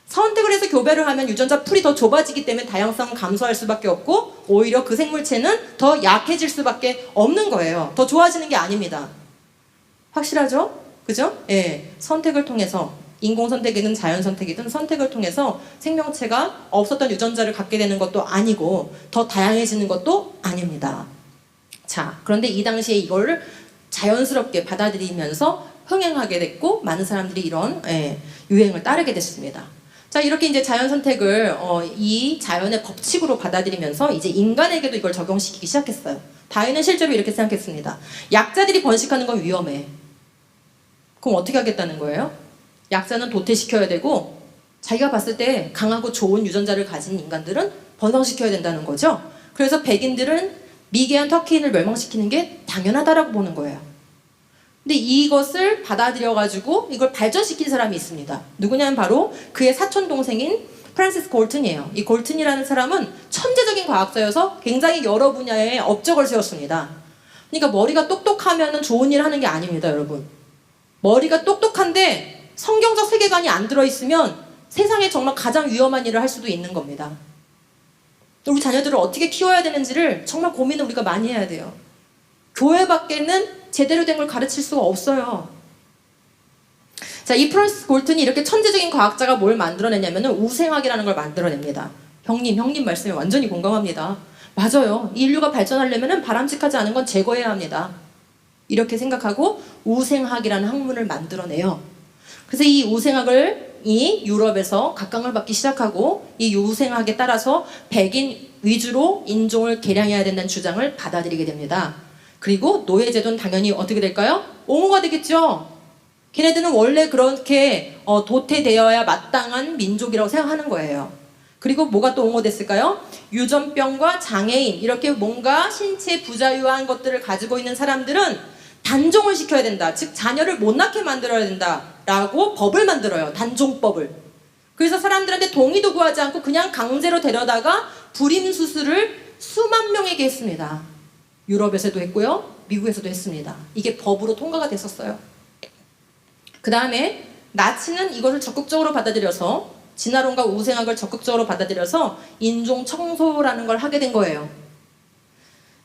선택을 해서 교배를 하면 유전자 풀이 더 좁아지기 때문에 다양성은 감소할 수밖에 없고 오히려 그 생물체는 더 약해질 수밖에 없는 거예요. 더 좋아지는 게 아닙니다. 확실하죠? 그죠? 예. 선택을 통해서 인공선택이든 자연선택이든 선택을 통해서 생명체가 없었던 유전자를 갖게 되는 것도 아니고 더 다양해지는 것도 아닙니다. 자, 그런데 이 당시에 이걸 자연스럽게 받아들이면서 흥행하게 됐고 많은 사람들이 이런 유행을 따르게 됐습니다. 자, 이렇게 이제 자연 선택을 이 자연의 법칙으로 받아들이면서 이제 인간에게도 이걸 적용시키기 시작했어요. 다윈은 실제로 이렇게 생각했습니다. 약자들이 번식하는 건 위험해. 그럼 어떻게 하겠다는 거예요? 약자는 도태시켜야 되고 자기가 봤을 때 강하고 좋은 유전자를 가진 인간들은 번성시켜야 된다는 거죠. 그래서 백인들은 미개한 터키인을 멸망시키는 게 당연하다라고 보는 거예요. 근데 이것을 받아들여가지고 이걸 발전시킨 사람이 있습니다. 누구냐면 바로 그의 사촌 동생인 프란시스 골튼이에요. 이 골튼이라는 사람은 천재적인 과학자여서 굉장히 여러 분야에 업적을 세웠습니다. 그러니까 머리가 똑똑하면 좋은 일 하는 게 아닙니다, 여러분. 머리가 똑똑한데 성경적 세계관이 안 들어있으면 세상에 정말 가장 위험한 일을 할 수도 있는 겁니다. 우리 자녀들을 어떻게 키워야 되는지를 정말 고민을 우리가 많이 해야 돼요. 교회 밖에는 제대로 된 걸 가르칠 수가 없어요. 자, 이 프란시스 골튼이 이렇게 천재적인 과학자가 뭘 만들어냈냐면 우생학이라는 걸 만들어냅니다. 형님 말씀에 완전히 공감합니다. 맞아요. 인류가 발전하려면 바람직하지 않은 건 제거해야 합니다. 이렇게 생각하고 우생학이라는 학문을 만들어내요. 그래서 이 우생학을 이 유럽에서 각광을 받기 시작하고 이 우생학에 따라서 백인 위주로 인종을 개량해야 된다는 주장을 받아들이게 됩니다. 그리고 노예제도는 당연히 어떻게 될까요? 옹호가 되겠죠. 걔네들은 원래 그렇게 도태되어야 마땅한 민족이라고 생각하는 거예요. 그리고 뭐가 또 옹호됐을까요? 유전병과 장애인, 이렇게 뭔가 신체 부자유한 것들을 가지고 있는 사람들은 단종을 시켜야 된다. 즉 자녀를 못 낳게 만들어야 된다라고 법을 만들어요. 단종법을. 그래서 사람들한테 동의도 구하지 않고 그냥 강제로 데려다가 불임 수술을 수만 명에게 했습니다. 유럽에서도 했고요. 미국에서도 했습니다. 이게 법으로 통과가 됐었어요. 그 다음에 나치는 이것을 적극적으로 받아들여서 진화론과 우생학을 적극적으로 받아들여서 인종 청소라는 걸 하게 된 거예요.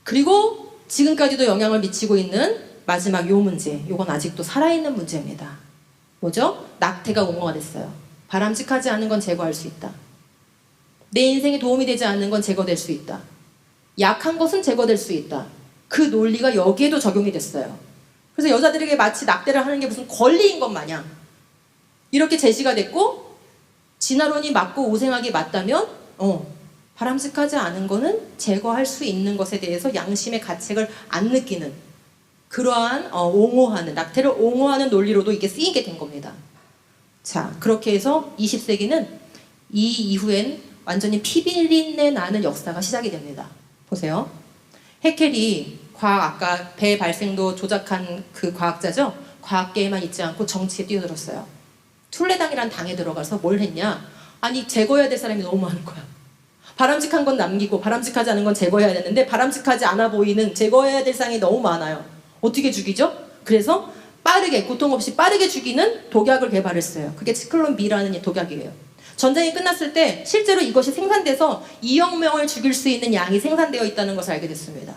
그리고 지금까지도 영향을 미치고 있는 마지막 요 문제, 요건 아직도 살아있는 문제입니다. 뭐죠? 낙태가 옹호가 됐어요. 바람직하지 않은 건 제거할 수 있다. 내 인생에 도움이 되지 않는 건 제거될 수 있다. 약한 것은 제거될 수 있다. 그 논리가 여기에도 적용이 됐어요. 그래서 여자들에게 마치 낙태를 하는 게 무슨 권리인 것 마냥 이렇게 제시가 됐고, 진화론이 맞고 우생학이 맞다면 바람직하지 않은 거는 제거할 수 있는 것에 대해서 양심의 가책을 안 느끼는 그러한 옹호하는, 낙태를 옹호하는 논리로도 이게 쓰이게 된 겁니다. 자, 그렇게 해서 20세기는 이 이후엔 완전히 피비린내 나는 역사가 시작이 됩니다. 보세요. 해켈이 아까 배 발생도 조작한 그 과학자죠. 과학계에만 있지 않고 정치에 뛰어들었어요. 툴레당이란 당에 들어가서 뭘 했냐? 아니 제거해야 될 사람이 너무 많은 거야. 바람직한 건 남기고 바람직하지 않은 건 제거해야 되는데 바람직하지 않아 보이는 제거해야 될 사람이 너무 많아요. 어떻게 죽이죠? 그래서 빠르게 고통 없이 빠르게 죽이는 독약을 개발했어요. 그게 치클론 B라는 독약이에요. 전쟁이 끝났을 때 실제로 이것이 생산돼서 2억 명을 죽일 수 있는 양이 생산되어 있다는 것을 알게 됐습니다.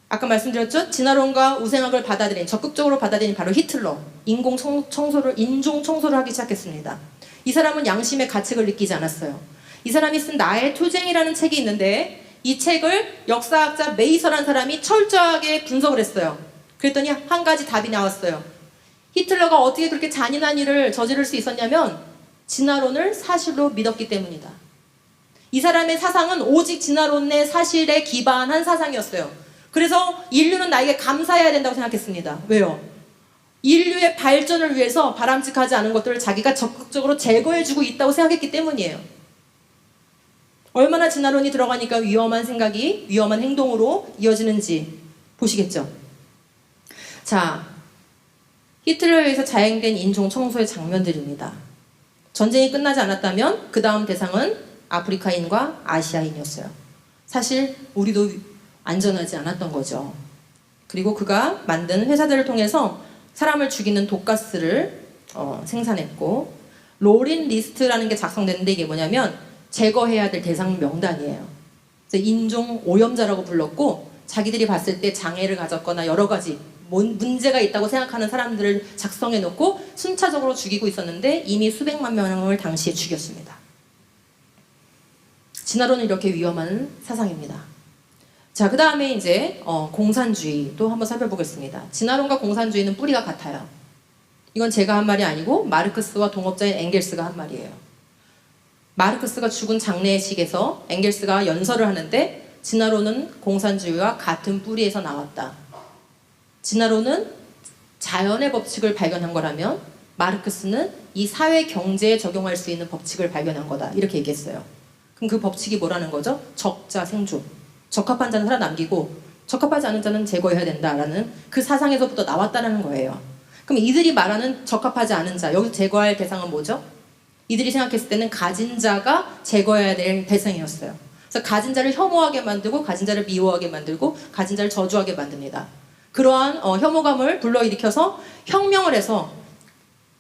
아까 말씀드렸죠? 진화론과 우생학을 적극적으로 받아들인 바로 히틀러. 인종 청소를 하기 시작했습니다. 이 사람은 양심의 가책을 느끼지 않았어요. 이 사람이 쓴 나의 투쟁이라는 책이 있는데 이 책을 역사학자 메이서라는 사람이 철저하게 분석을 했어요. 그랬더니 한 가지 답이 나왔어요. 히틀러가 어떻게 그렇게 잔인한 일을 저지를 수 있었냐면 진화론을 사실로 믿었기 때문이다. 이 사람의 사상은 오직 진화론의 사실에 기반한 사상이었어요. 그래서 인류는 나에게 감사해야 된다고 생각했습니다. 왜요? 인류의 발전을 위해서 바람직하지 않은 것들을 자기가 적극적으로 제거해주고 있다고 생각했기 때문이에요. 얼마나 진화론이 들어가니까 위험한 생각이 위험한 행동으로 이어지는지 보시겠죠? 자, 히틀러에 의해서 자행된 인종 청소의 장면들입니다. 전쟁이 끝나지 않았다면 그 다음 대상은 아프리카인과 아시아인이었어요. 사실 우리도 안전하지 않았던 거죠. 그리고 그가 만든 회사들을 통해서 사람을 죽이는 독가스를 생산했고 로린 리스트라는 게 작성됐는데 이게 뭐냐면 제거해야 될 대상 명단이에요. 그래서 인종 오염자라고 불렀고 자기들이 봤을 때 장애를 가졌거나 여러 가지 문제가 있다고 생각하는 사람들을 작성해 놓고 순차적으로 죽이고 있었는데 이미 수백만 명을 당시에 죽였습니다. 진화론은 이렇게 위험한 사상입니다. 자, 그 다음에 이제 공산주의도 한번 살펴보겠습니다. 진화론과 공산주의는 뿌리가 같아요. 이건 제가 한 말이 아니고 마르크스와 동업자인 엥겔스가 한 말이에요. 마르크스가 죽은 장례식에서 엥겔스가 연설을 하는데 진화론은 공산주의와 같은 뿌리에서 나왔다. 진화론은 자연의 법칙을 발견한 거라면 마르크스는 이 사회 경제에 적용할 수 있는 법칙을 발견한 거다. 이렇게 얘기했어요. 그럼 그 법칙이 뭐라는 거죠? 적자 생존. 적합한 자는 살아남기고 적합하지 않은 자는 제거해야 된다라는 그 사상에서부터 나왔다는 거예요. 그럼 이들이 말하는 적합하지 않은 자, 여기서 제거할 대상은 뭐죠? 이들이 생각했을 때는 가진 자가 제거해야 될 대상이었어요. 그래서 가진 자를 혐오하게 만들고 가진 자를 미워하게 만들고 가진 자를 저주하게 만듭니다. 그러한 혐오감을 불러일으켜서 혁명을 해서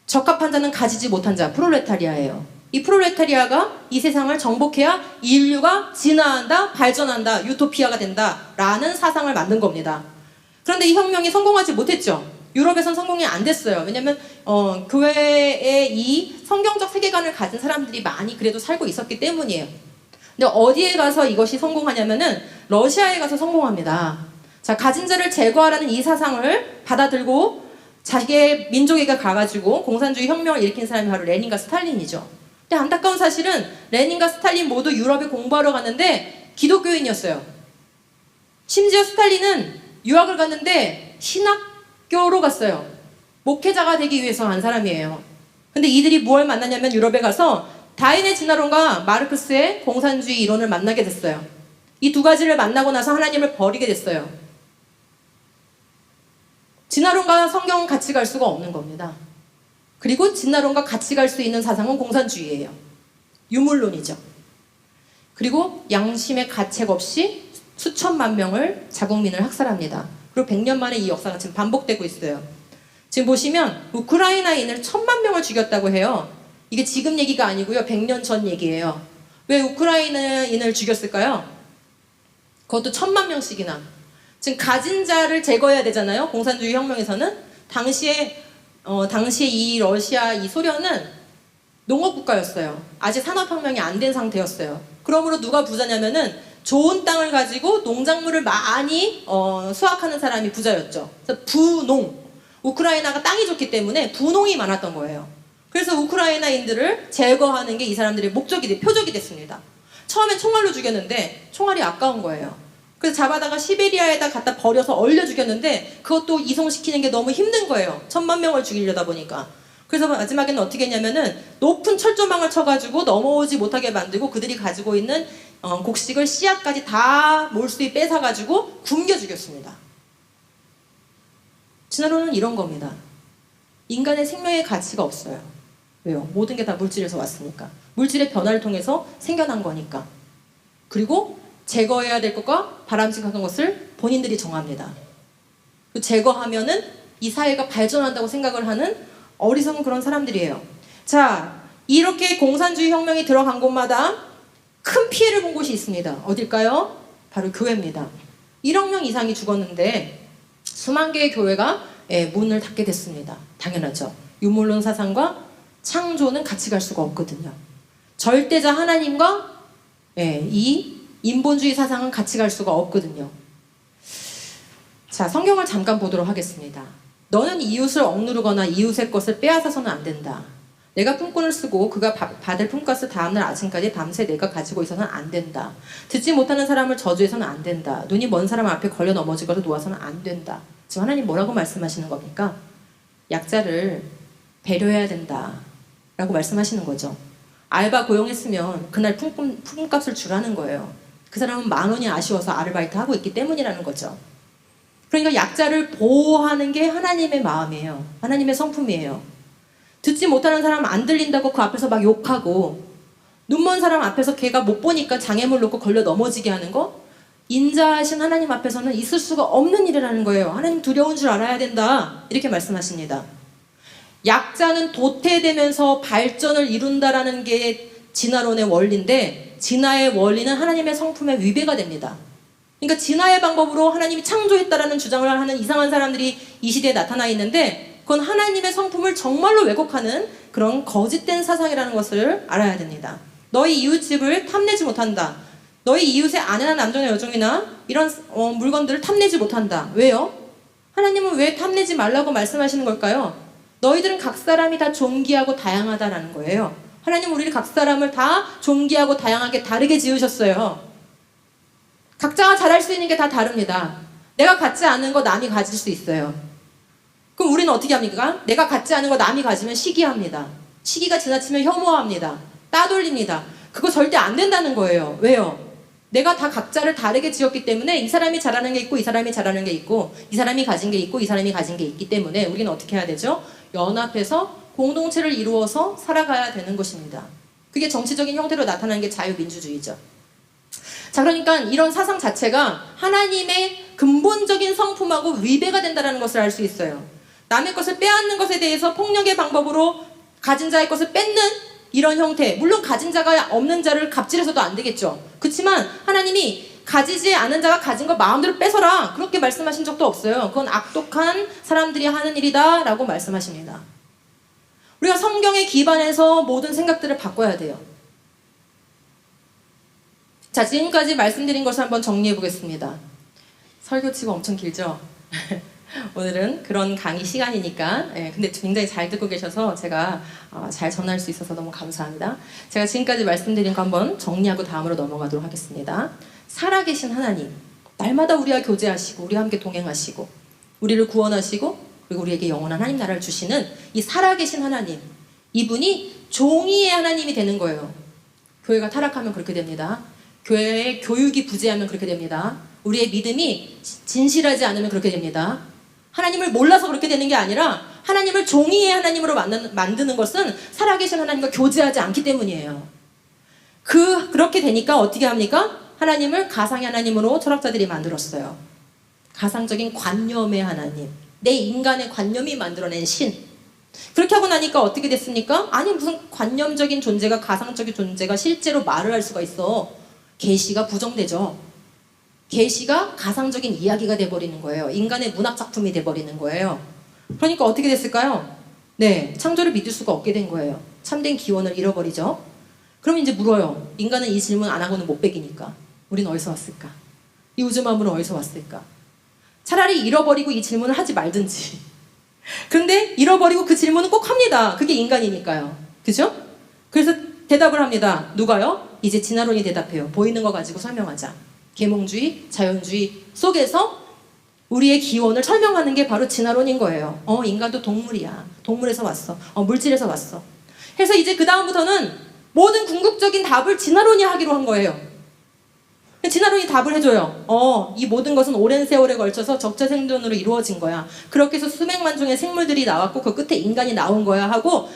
적합한 자는 가지지 못한 자, 프롤레타리아예요. 이 프롤레타리아가 이 세상을 정복해야 인류가 진화한다, 발전한다, 유토피아가 된다 라는 사상을 만든 겁니다. 그런데 이 혁명이 성공하지 못했죠. 유럽에선 성공이 안 됐어요. 왜냐면 교회에 이 성경적 세계관을 가진 사람들이 많이 그래도 살고 있었기 때문이에요. 근데 어디에 가서 이것이 성공하냐면은 러시아에 가서 성공합니다. 자, 가진 자를 제거하라는 이 사상을 받아들고 자기의 민족에게 가가지고 공산주의 혁명을 일으킨 사람이 바로 레닌과 스탈린이죠. 근데 안타까운 사실은 레닌과 스탈린 모두 유럽에 공부하러 갔는데 기독교인이었어요. 심지어 스탈린은 유학을 갔는데 신학교로 갔어요. 목회자가 되기 위해서 간 사람이에요. 근데 이들이 뭘 만나냐면 유럽에 가서 다인의 진화론과 마르크스의 공산주의 이론을 만나게 됐어요. 이 두 가지를 만나고 나서 하나님을 버리게 됐어요. 진화론과 성경은 같이 갈 수가 없는 겁니다. 그리고 진화론과 같이 갈 수 있는 사상은 공산주의예요. 유물론이죠. 그리고 양심의 가책 없이 수천만 명을 자국민을 학살합니다. 그리고 100년 만에 이 역사가 지금 반복되고 있어요. 지금 보시면 우크라이나인을 1000만 명을 죽였다고 해요. 이게 지금 얘기가 아니고요. 100년 전 얘기예요. 왜 우크라이나인을 죽였을까요? 그것도 1000만 명씩이나. 지금 가진 자를 제거해야 되잖아요. 공산주의 혁명에서는. 당시에 이 러시아, 이 소련은 농업국가였어요. 아직 산업혁명이 안 된 상태였어요. 그러므로 누가 부자냐면은 좋은 땅을 가지고 농작물을 많이 수확하는 사람이 부자였죠. 그래서 부농. 우크라이나가 땅이 좋기 때문에 부농이 많았던 거예요. 그래서 우크라이나인들을 제거하는 게 이 사람들의 표적이 됐습니다. 처음엔 총알로 죽였는데 총알이 아까운 거예요. 그래서 잡아다가 시베리아에다 갖다 버려서 얼려 죽였는데 그것도 이송시키는 게 너무 힘든 거예요. 1000만 명을 죽이려다 보니까. 그래서 마지막에는 어떻게 했냐면은 높은 철조망을 쳐가지고 넘어오지 못하게 만들고 그들이 가지고 있는 곡식을 씨앗까지 다 몰수히 뺏어가지고 굶겨 죽였습니다. 진화론은 이런 겁니다. 인간의 생명의 가치가 없어요. 왜요? 모든 게 다 물질에서 왔으니까. 물질의 변화를 통해서 생겨난 거니까. 그리고 제거해야 될 것과 바람직한 것을 본인들이 정합니다. 제거하면은 이 사회가 발전한다고 생각을 하는 어리석은 그런 사람들이에요. 자, 이렇게 공산주의 혁명이 들어간 곳마다 큰 피해를 본 곳이 있습니다. 어딜까요? 바로 교회입니다. 1억 명 이상이 죽었는데 수만 개의 교회가 문을 닫게 됐습니다. 당연하죠. 유물론 사상과 창조는 같이 갈 수가 없거든요. 절대자 하나님과 이 인본주의 사상은 같이 갈 수가 없거든요. 자, 성경을 잠깐 보도록 하겠습니다. 너는 이웃을 억누르거나 이웃의 것을 빼앗아서는 안 된다. 내가 품꾼을 쓰고 그가 받을 품값을 다음날 아침까지 밤새 내가 가지고 있어서는 안 된다. 듣지 못하는 사람을 저주해서는 안 된다. 눈이 먼 사람 앞에 걸려 넘어지거나 놓아서는 안 된다. 지금 하나님 뭐라고 말씀하시는 겁니까? 약자를 배려해야 된다 라고 말씀하시는 거죠. 알바 고용했으면 그날 품값을 주라는 거예요. 그 사람은 10,000원이 아쉬워서 아르바이트 하고 있기 때문이라는 거죠. 그러니까 약자를 보호하는 게 하나님의 마음이에요. 하나님의 성품이에요. 듣지 못하는 사람 안 들린다고 그 앞에서 막 욕하고 눈먼 사람 앞에서 걔가 못 보니까 장애물 놓고 걸려 넘어지게 하는 거, 인자하신 하나님 앞에서는 있을 수가 없는 일이라는 거예요. 하나님 두려운 줄 알아야 된다 이렇게 말씀하십니다. 약자는 도태되면서 발전을 이룬다라는 게 진화론의 원리인데, 진화의 원리는 하나님의 성품에 위배가 됩니다. 그러니까 진화의 방법으로 하나님이 창조했다라는 주장을 하는 이상한 사람들이 이 시대에 나타나 있는데, 그건 하나님의 성품을 정말로 왜곡하는 그런 거짓된 사상이라는 것을 알아야 됩니다. 너희 이웃집을 탐내지 못한다. 너희 이웃의 아내나 남자나 여종이나 이런 물건들을 탐내지 못한다. 왜요? 하나님은 왜 탐내지 말라고 말씀하시는 걸까요? 너희들은 각 사람이 다 존귀하고 다양하다라는 거예요. 하나님은 우리를 각 사람을 다 존귀하고 다양하게 다르게 지으셨어요. 각자가 잘할 수 있는 게 다 다릅니다. 내가 갖지 않은 거 남이 가질 수 있어요. 그럼 우리는 어떻게 합니까? 내가 갖지 않은 거 남이 가지면 시기합니다. 시기가 지나치면 혐오합니다. 따돌립니다. 그거 절대 안 된다는 거예요. 왜요? 내가 다 각자를 다르게 지었기 때문에 이 사람이 잘하는 게 있고 이 사람이 잘하는 게 있고 이 사람이 가진 게 있고 이 사람이 가진 게 있기 때문에 우리는 어떻게 해야 되죠? 연합해서 공동체를 이루어서 살아가야 되는 것입니다. 그게 정치적인 형태로 나타나는 게 자유민주주의죠. 자, 그러니까 이런 사상 자체가 하나님의 근본적인 성품하고 위배가 된다는 것을 알 수 있어요. 남의 것을 빼앗는 것에 대해서 폭력의 방법으로 가진 자의 것을 뺏는 이런 형태, 물론 가진 자가 없는 자를 갑질해서도 안 되겠죠. 그렇지만 하나님이 가지지 않은 자가 가진 거 마음대로 뺏어라 그렇게 말씀하신 적도 없어요. 그건 악독한 사람들이 하는 일이다 라고 말씀하십니다. 우리가 성경에 기반해서 모든 생각들을 바꿔야 돼요. 자, 지금까지 말씀드린 것을 한번 정리해 보겠습니다. 설교치고 엄청 길죠? 오늘은 그런 강의 시간이니까, 근데 굉장히 잘 듣고 계셔서 제가 잘 전할 수 있어서 너무 감사합니다. 제가 지금까지 말씀드린 거 한번 정리하고 다음으로 넘어가도록 하겠습니다. 살아계신 하나님, 날마다 우리와 교제하시고 우리와 함께 동행하시고 우리를 구원하시고 그리고 우리에게 영원한 하나님 나라를 주시는 이 살아계신 하나님, 이분이 종이의 하나님이 되는 거예요. 교회가 타락하면 그렇게 됩니다. 교회의 교육이 부재하면 그렇게 됩니다. 우리의 믿음이 진실하지 않으면 그렇게 됩니다. 하나님을 몰라서 그렇게 되는 게 아니라 하나님을 종이의 하나님으로 만드는 것은 살아계신 하나님과 교제하지 않기 때문이에요. 그렇게 되니까 어떻게 합니까? 하나님을 가상의 하나님으로 철학자들이 만들었어요. 가상적인 관념의 하나님, 내 인간의 관념이 만들어낸 신. 그렇게 하고 나니까 어떻게 됐습니까? 아니 무슨 관념적인 존재가 가상적인 존재가 실제로 말을 할 수가 있어. 계시가 부정되죠. 계시가 가상적인 이야기가 돼버리는 거예요. 인간의 문학작품이 돼버리는 거예요. 그러니까 어떻게 됐을까요? 네, 창조를 믿을 수가 없게 된 거예요. 참된 기원을 잃어버리죠. 그럼 이제 물어요. 인간은 이 질문 안 하고는 못 베기니까. 우린 어디서 왔을까? 이 우주 만물은 어디서 왔을까? 차라리 잃어버리고 이 질문을 하지 말든지. 그런데 잃어버리고 그 질문은 꼭 합니다. 그게 인간이니까요. 그죠? 그래서 대답을 합니다. 누가요? 이제 진화론이 대답해요. 보이는 거 가지고 설명하자. 계몽주의, 자연주의 속에서 우리의 기원을 설명하는 게 바로 진화론인 거예요. 인간도 동물이야. 동물에서 왔어. 물질에서 왔어. 해서 이제 그 다음부터는 모든 궁극적인 답을 진화론이 하기로 한 거예요. 진화론이 답을 해줘요. 이 모든 것은 오랜 세월에 걸쳐서 적자 생존으로 이루어진 거야. 그렇게 해서 수백만 종의 생물들이 나왔고 그 끝에 인간이 나온 거야 하고,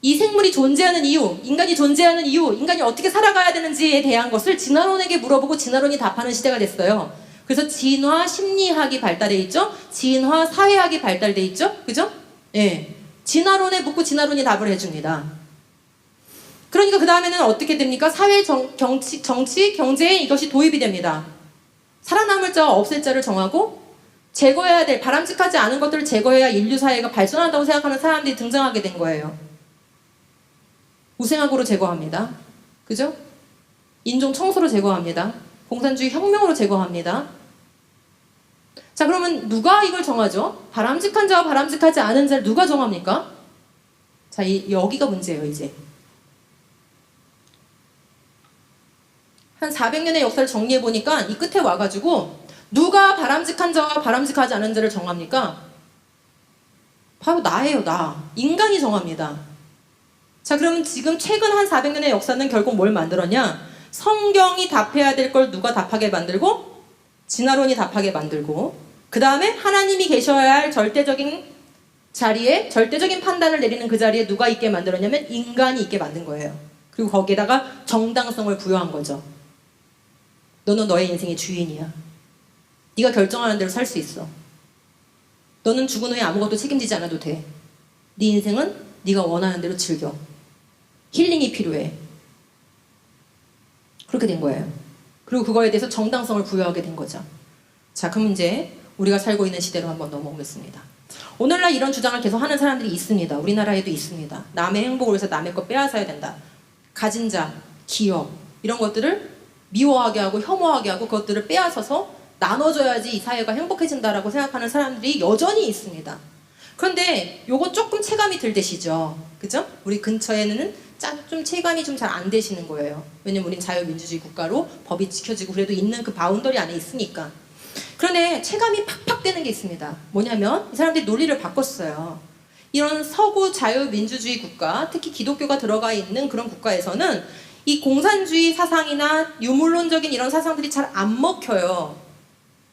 이 생물이 존재하는 이유, 인간이 존재하는 이유, 인간이 어떻게 살아가야 되는지에 대한 것을 진화론에게 물어보고 진화론이 답하는 시대가 됐어요. 그래서 진화 심리학이 발달돼 있죠. 진화 사회학이 발달돼 있죠. 그죠? 예. 진화론에 묻고 진화론이 답을 해줍니다. 그러니까 그 다음에는 어떻게 됩니까? 사회, 정치, 경제에 이것이 도입이 됩니다. 살아남을 자와 없앨 자를 정하고 제거해야 될, 바람직하지 않은 것들을 제거해야 인류 사회가 발전한다고 생각하는 사람들이 등장하게 된 거예요. 우생학으로 제거합니다. 그죠? 인종 청소로 제거합니다. 공산주의 혁명으로 제거합니다. 자, 그러면 누가 이걸 정하죠? 바람직한 자와 바람직하지 않은 자를 누가 정합니까? 자, 여기가 문제예요, 이제. 한 400년의 역사를 정리해보니까 이 끝에 와가지고 누가 바람직한 자와 바람직하지 않은 자를 정합니까? 바로 나예요, 나. 인간이 정합니다. 자, 그러면 지금 최근 한 400년의 역사는 결국 뭘 만들었냐? 성경이 답해야 될 걸 누가 답하게 만들고, 진화론이 답하게 만들고, 그 다음에 하나님이 계셔야 할 절대적인 자리에, 절대적인 판단을 내리는 그 자리에 누가 있게 만들었냐면 인간이 있게 만든 거예요. 그리고 거기에다가 정당성을 부여한 거죠. 너는 너의 인생의 주인이야. 네가 결정하는 대로 살 수 있어. 너는 죽은 후에 아무것도 책임지지 않아도 돼. 네 인생은 네가 원하는 대로 즐겨. 힐링이 필요해. 그렇게 된 거예요. 그리고 그거에 대해서 정당성을 부여하게 된 거죠. 자, 그럼 이제 우리가 살고 있는 시대로 한번 넘어오겠습니다. 오늘날 이런 주장을 계속 하는 사람들이 있습니다. 우리나라에도 있습니다. 남의 행복을 위해서 남의 것 빼앗아야 된다. 가진 자, 기업 이런 것들을 미워하게 하고 혐오하게 하고 그것들을 빼앗아서 나눠줘야지 이 사회가 행복해진다라고 생각하는 사람들이 여전히 있습니다. 그런데 요거 조금 체감이 들 되시죠? 그죠? 우리 근처에는 좀 체감이 좀 잘 안 되시는 거예요. 왜냐면 우린 자유민주주의 국가로 법이 지켜지고 그래도 있는 그 바운더리 안에 있으니까. 그런데 체감이 팍팍 되는 게 있습니다. 뭐냐면 이 사람들이 논리를 바꿨어요. 이런 서구 자유민주주의 국가, 특히 기독교가 들어가 있는 그런 국가에서는 이 공산주의 사상이나 유물론적인 이런 사상들이 잘 안 먹혀요.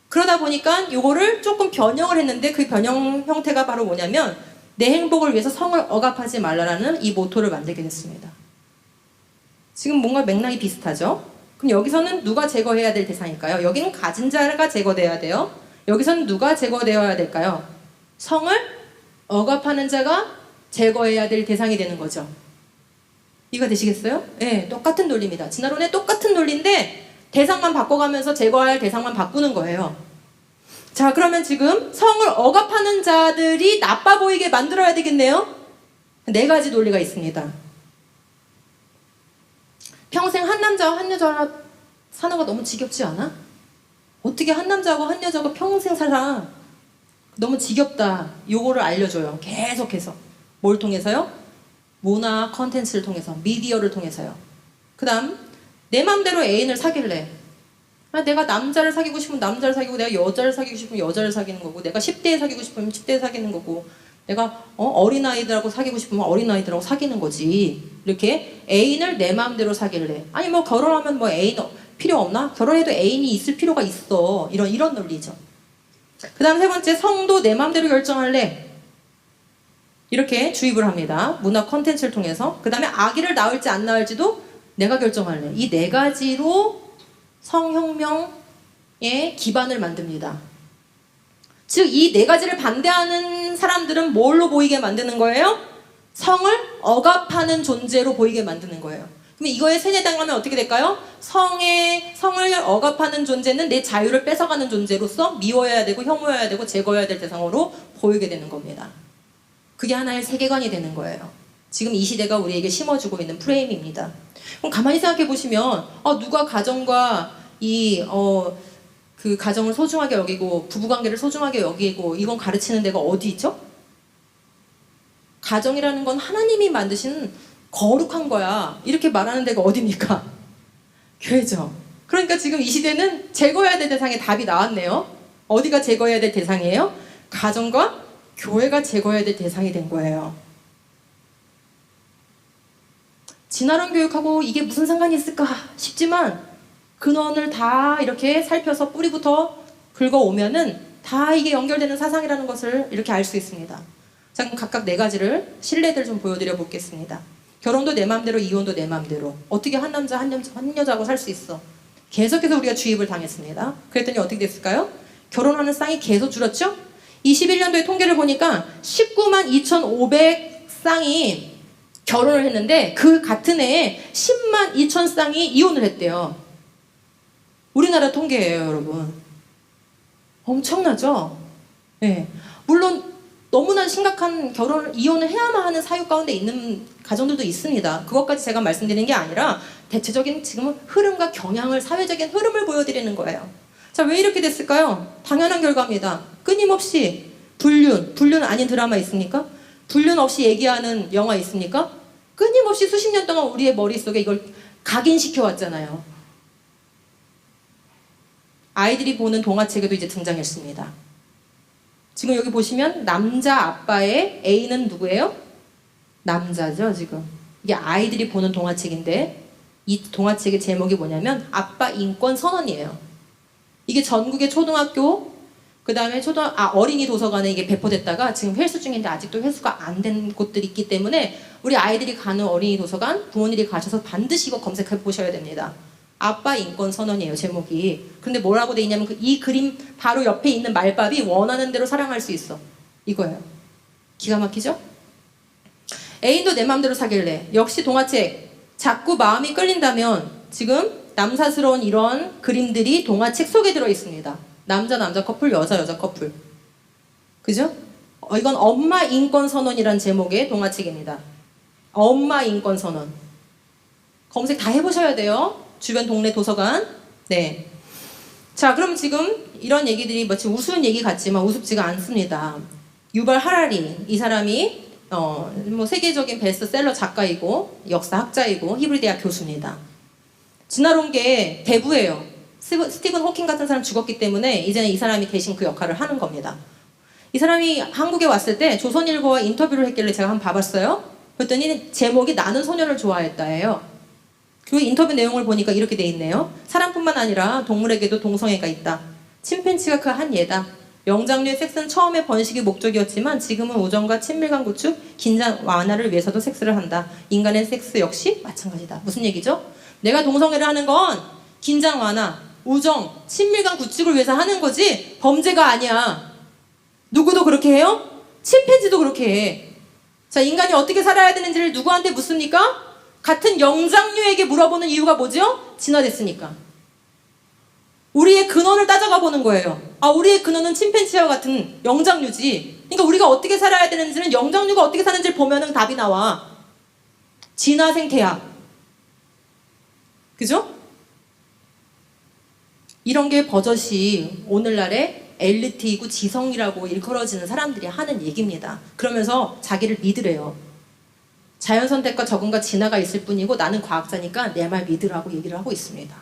그러다 보니까 요거를 조금 변형을 했는데 그 변형 형태가 바로 뭐냐면 내 행복을 위해서 성을 억압하지 말라라는 이 모토를 만들게 됐습니다. 지금 뭔가 맥락이 비슷하죠? 그럼 여기서는 누가 제거해야 될 대상일까요? 여기는 가진 자가 제거돼야 돼요. 여기서는 누가 제거되어야 될까요? 성을 억압하는 자가 제거해야 될 대상이 되는 거죠. 이해가 되시겠어요? 네, 똑같은 논리입니다. 진화론의 똑같은 논리인데 대상만 바꿔가면서 제거할 대상만 바꾸는 거예요. 자, 그러면 지금 성을 억압하는 자들이 나빠 보이게 만들어야 되겠네요? 4가지 논리가 있습니다. 평생 한 남자와 한 여자와 사는 거 너무 지겹지 않아? 어떻게 한 남자하고 한 여자가 평생 살아? 너무 지겹다. 요거를 알려줘요. 계속해서. 뭘 통해서요? 문화 컨텐츠를 통해서, 미디어를 통해서요. 그 다음, 내 맘대로 애인을 사귈래. 내가 남자를 사귀고 싶으면 남자를 사귀고, 내가 여자를 사귀고 싶으면 여자를 사귀는 거고, 내가 10대에 사귀고 싶으면 10대에 사귀는 거고, 내가 어린아이들하고 사귀고 싶으면 어린아이들하고 사귀는 거지. 이렇게 애인을 내 맘대로 사귈래. 아니 뭐 결혼하면 뭐 애인 필요 없나? 결혼해도 애인이 있을 필요가 있어. 이런 논리죠. 그 다음 3번째, 성도 내 맘대로 결정할래. 이렇게 주입을 합니다. 문화 콘텐츠를 통해서. 그 다음에 아기를 낳을지 안 낳을지도 내가 결정할래. 이 4가지로 성혁명의 기반을 만듭니다. 즉, 이 4가지를 반대하는 사람들은 뭘로 보이게 만드는 거예요? 성을 억압하는 존재로 보이게 만드는 거예요. 그럼 이거에 세뇌당하면 어떻게 될까요? 성을 억압하는 존재는 내 자유를 뺏어가는 존재로서 미워해야 되고 혐오해야 되고 제거해야 될 대상으로 보이게 되는 겁니다. 그게 하나의 세계관이 되는 거예요. 지금 이 시대가 우리에게 심어주고 있는 프레임입니다. 그럼 가만히 생각해 보시면 누가 가정과 그 가정을 소중하게 여기고 부부관계를 소중하게 여기고 이건 가르치는 데가 어디 있죠? 가정이라는 건 하나님이 만드신 거룩한 거야. 이렇게 말하는 데가 어디입니까? 교회죠. 그러니까 지금 이 시대는 제거해야 될 대상에 답이 나왔네요. 어디가 제거해야 될 대상이에요? 가정과 교회가 제거해야 될 대상이 된 거예요. 진화론 교육하고 이게 무슨 상관이 있을까 싶지만 근원을 다 이렇게 살펴서 뿌리부터 긁어오면은 다 이게 연결되는 사상이라는 것을 이렇게 알 수 있습니다. 자, 그럼 각각 네 가지를 실례들 좀 보여드려 보겠습니다. 결혼도 내 맘대로, 이혼도 내 맘대로. 어떻게 한 남자, 한 여자하고 살 수 있어? 계속해서 우리가 주입을 당했습니다. 그랬더니 어떻게 됐을까요? 결혼하는 쌍이 계속 줄었죠? 21년도에 통계를 보니까 19만 2,500 쌍이 결혼을 했는데 그 같은 해에 10만 2천 쌍이 이혼을 했대요. 우리나라 통계예요, 여러분. 엄청나죠? 네. 물론 너무나 심각한 이혼을 해야만 하는 사유 가운데 있는 가정들도 있습니다. 그것까지 제가 말씀드리는 게 아니라 대체적인 지금 흐름과 경향을, 사회적인 흐름을 보여드리는 거예요. 자, 왜 이렇게 됐을까요? 당연한 결과입니다. 끊임없이 불륜 아닌 드라마 있습니까? 불륜 없이 얘기하는 영화 있습니까? 끊임없이 수십 년 동안 우리의 머릿속에 이걸 각인시켜 왔잖아요. 아이들이 보는 동화책에도 이제 등장했습니다. 지금 여기 보시면 남자 아빠의 A는 누구예요? 남자죠, 지금. 이게 아이들이 보는 동화책인데 이 동화책의 제목이 뭐냐면 아빠 인권 선언이에요. 이게 전국의 초등학교, 그 다음에 어린이 도서관에 이게 배포됐다가 지금 회수 중인데 아직도 회수가 안 된 곳들이 있기 때문에 우리 아이들이 가는 어린이 도서관, 부모님이 가셔서 반드시 이거 검색해 보셔야 됩니다. 아빠 인권 선언이에요, 제목이. 근데 뭐라고 돼 있냐면 이 그림 바로 옆에 있는 말밥이 원하는 대로 사랑할 수 있어. 이거예요. 기가 막히죠? 애인도 내 맘대로 사귈래. 역시 동화책. 자꾸 마음이 끌린다면 지금 남사스러운 이런 그림들이 동화책 속에 들어 있습니다. 남자 커플, 여자 커플. 그죠? 이건 엄마 인권 선언이란 제목의 동화책입니다. 엄마 인권 선언. 검색 다 해보셔야 돼요. 주변 동네 도서관. 네. 자, 그럼 지금 이런 얘기들이 마치 우스운 얘기 같지만 우습지가 않습니다. 유발 하라리, 이 사람이 세계적인 베스트셀러 작가이고 역사학자이고 히브리 대학 교수입니다. 진화론계 대부예요. 스티븐 호킹 같은 사람 죽었기 때문에 이제는 이 사람이 대신 그 역할을 하는 겁니다. 이 사람이 한국에 왔을 때 조선일보와 인터뷰를 했길래 제가 한번 봐봤어요. 그랬더니 제목이 나는 소년을 좋아했다예요. 그 인터뷰 내용을 보니까 이렇게 돼 있네요. 사람뿐만 아니라 동물에게도 동성애가 있다. 침팬지가 그 한 예다. 영장류의 섹스는 처음에 번식이 목적이었지만 지금은 우정과 친밀감 구축, 긴장 완화를 위해서도 섹스를 한다. 인간의 섹스 역시 마찬가지다. 무슨 얘기죠? 내가 동성애를 하는 건 긴장 완화, 우정, 친밀감 구축을 위해서 하는 거지 범죄가 아니야. 누구도 그렇게 해요? 침팬지도 그렇게 해. 자, 인간이 어떻게 살아야 되는지를 누구한테 묻습니까? 같은 영장류에게 물어보는 이유가 뭐죠? 진화됐으니까. 우리의 근원을 따져가 보는 거예요. 아, 우리의 근원은 침팬지와 같은 영장류지. 그러니까 우리가 어떻게 살아야 되는지는 영장류가 어떻게 사는지를 보면은 답이 나와. 진화생 태학. 그죠? 이런 게 버젓이 오늘날의 엘리트이고 지성이라고 일컬어지는 사람들이 하는 얘기입니다. 그러면서 자기를 믿으래요. 자연선택과 적응과 진화가 있을 뿐이고 나는 과학자니까 내 말 믿으라고 얘기를 하고 있습니다.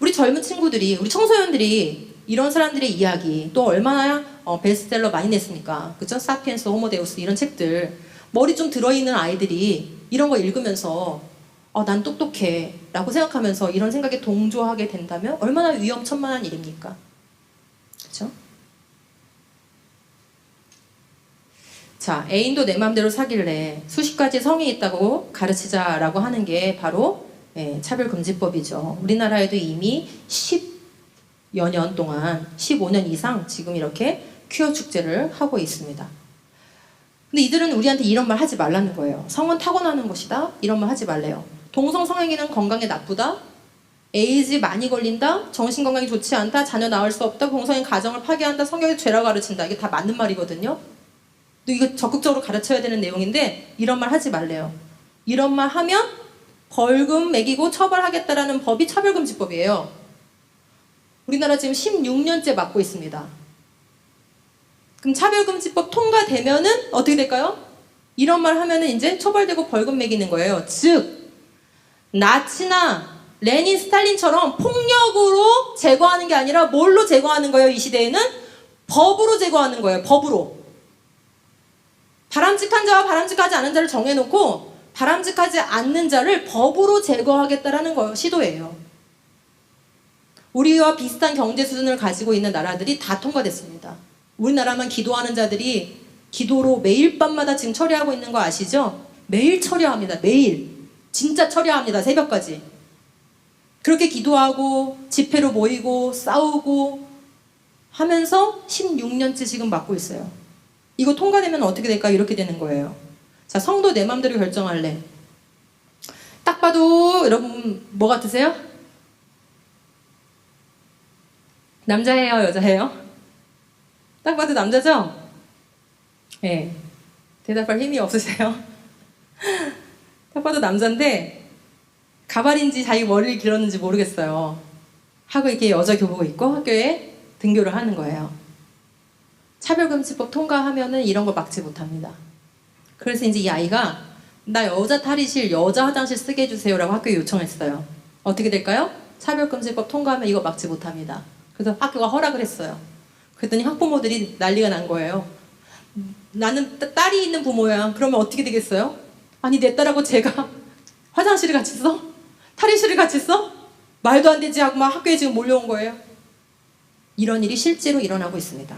우리 젊은 친구들이, 우리 청소년들이 이런 사람들의 이야기 또 얼마나 베스트셀러 많이 냈습니까? 그죠? 사피엔스, 호모데우스 이런 책들. 머리 좀 들어있는 아이들이 이런 거 읽으면서 난 똑똑해 라고 생각하면서 이런 생각에 동조하게 된다면 얼마나 위험천만한 일입니까? 그죠? 자, 애인도 내 맘대로 사귈래. 수십 가지 성이 있다고 가르치자라고 하는 게 바로 차별금지법이죠. 우리나라에도 이미 10여 년 동안, 15년 이상 지금 이렇게 퀴어 축제를 하고 있습니다. 근데 이들은 우리한테 이런 말 하지 말라는 거예요. 성은 타고나는 것이다. 이런 말 하지 말래요. 동성 성행위는 건강에 나쁘다. 에이즈 많이 걸린다. 정신건강에 좋지 않다. 자녀 낳을 수 없다. 동성애 가정을 파괴한다. 성경의 죄라고 가르친다. 이게 다 맞는 말이거든요. 이거 적극적으로 가르쳐야 되는 내용인데 이런 말 하지 말래요. 이런 말 하면 벌금 매기고 처벌하겠다라는 법이 차별금지법이에요. 우리나라 지금 16년째 맡고 있습니다. 그럼 차별금지법 통과되면은 어떻게 될까요? 이런 말 하면은 이제 처벌되고 벌금 매기는 거예요. 즉 나치나 레닌, 스탈린처럼 폭력으로 제거하는 게 아니라 뭘로 제거하는 거예요? 이 시대에는 법으로 제거하는 거예요. 법으로. 바람직한 자와 바람직하지 않은 자를 정해놓고 바람직하지 않는 자를 법으로 제거하겠다라는 거 시도예요. 우리와 비슷한 경제 수준을 가지고 있는 나라들이 다 통과됐습니다. 우리나라만 기도하는 자들이 기도로 매일 밤마다 지금 처리하고 있는 거 아시죠? 매일 처리합니다. 매일. 진짜 처리합니다. 새벽까지. 그렇게 기도하고 집회로 모이고 싸우고 하면서 16년째 지금 맡고 있어요. 이거 통과되면 어떻게 될까? 이렇게 되는 거예요. 자, 성도 내 맘대로 결정할래. 딱 봐도 여러분 뭐 같으세요? 남자예요? 여자예요? 딱 봐도 남자죠? 네. 대답할 힘이 없으세요? 딱 봐도 남자인데 가발인지 자기 머리를 길렀는지 모르겠어요. 하고 이렇게 여자 교복 입고 학교에 등교를 하는 거예요. 차별금지법 통과하면은 이런 거 막지 못합니다. 그래서 이제 이 아이가 나 여자 탈의실, 여자 화장실 쓰게 해주세요라고 학교에 요청했어요. 어떻게 될까요? 차별금지법 통과하면 이거 막지 못합니다. 그래서 학교가 허락을 했어요. 그랬더니 학부모들이 난리가 난 거예요. 나는 딸이 있는 부모야. 그러면 어떻게 되겠어요? 아니 내 딸하고 제가 화장실을 같이 써? 탈의실을 같이 써? 말도 안 되지 하고 막 학교에 지금 몰려온 거예요. 이런 일이 실제로 일어나고 있습니다.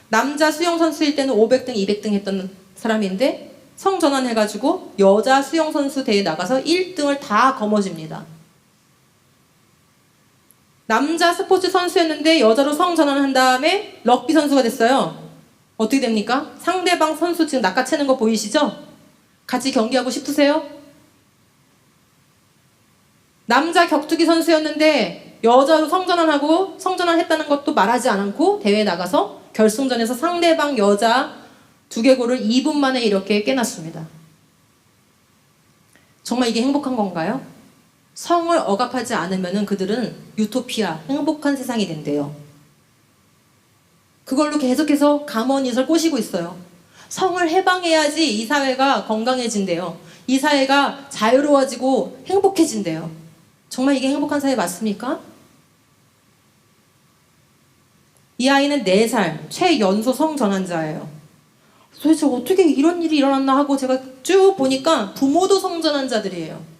남자 수영선수일 때는 500등, 200등 했던 사람인데 성전환해가지고 여자 수영선수 대회에 나가서 1등을 다 거머쥡니다. 남자 스포츠 선수였는데 여자로 성전환한 다음에 럭비 선수가 됐어요. 어떻게 됩니까? 상대방 선수 지금 낚아채는 거 보이시죠? 같이 경기하고 싶으세요? 남자 격투기 선수였는데 여자로 성전환하고 성전환했다는 것도 말하지 않고 대회에 나가서 결승전에서 상대방 여자 두개골을 2분 만에 이렇게 깨놨습니다. 정말 이게 행복한 건가요? 성을 억압하지 않으면 그들은 유토피아, 행복한 세상이 된대요. 그걸로 계속해서 감언이설 꼬시고 있어요. 성을 해방해야지 이 사회가 건강해진대요. 이 사회가 자유로워지고 행복해진대요. 정말 이게 행복한 사회 맞습니까? 이 아이는 4살 최연소 성전환자예요. 도대체 어떻게 이런 일이 일어났나 하고 제가 쭉 보니까 부모도 성전환자들이에요.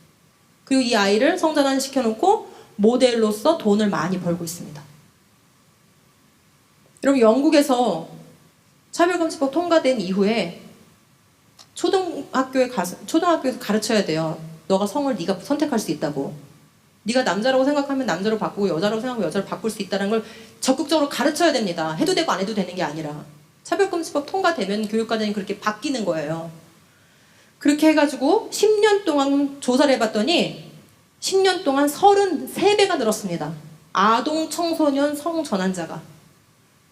그리고 이 아이를 성전환 시켜놓고 모델로서 돈을 많이 벌고 있습니다. 여러분 영국에서 차별금지법 통과된 이후에 초등학교에서 가르쳐야 돼요. 너가 성을 네가 선택할 수 있다고. 네가 남자라고 생각하면 남자로 바꾸고 여자라고 생각하면 여자로 바꿀 수 있다는 걸 적극적으로 가르쳐야 됩니다. 해도 되고 안 해도 되는 게 아니라. 차별금지법 통과되면 교육과정이 그렇게 바뀌는 거예요. 그렇게 해가지고 10년 동안 조사를 해봤더니 10년 동안 33배가 늘었습니다. 아동 청소년 성전환자가.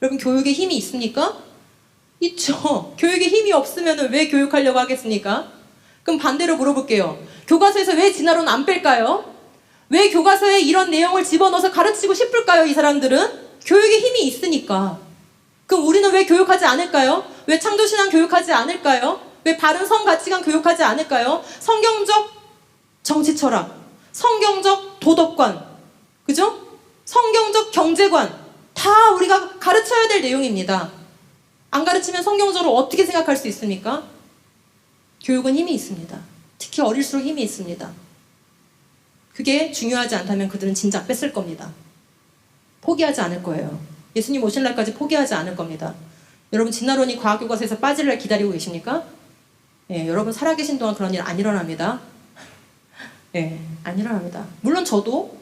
여러분 교육에 힘이 있습니까? 있죠. 교육에 힘이 없으면 왜 교육하려고 하겠습니까? 그럼 반대로 물어볼게요. 교과서에서 왜 진화론 안 뺄까요? 왜 교과서에 이런 내용을 집어넣어서 가르치고 싶을까요? 이 사람들은 교육에 힘이 있으니까. 그럼 우리는 왜 교육하지 않을까요? 왜 창조신앙 교육하지 않을까요? 왜 바른 성 가치관 교육하지 않을까요? 성경적 정치 철학, 성경적 도덕관, 그죠? 성경적 경제관 다 우리가 가르쳐야 될 내용입니다. 안 가르치면 성경적으로 어떻게 생각할 수 있습니까? 교육은 힘이 있습니다. 특히 어릴수록 힘이 있습니다. 그게 중요하지 않다면 그들은 진작 뺐을 겁니다. 포기하지 않을 거예요. 예수님 오실 날까지 포기하지 않을 겁니다. 여러분 진화론이 과학교과서에서 빠질 날 기다리고 계십니까? 예, 여러분 살아계신 동안 그런 일 안 일어납니다. 예, 안 일어납니다. 물론 저도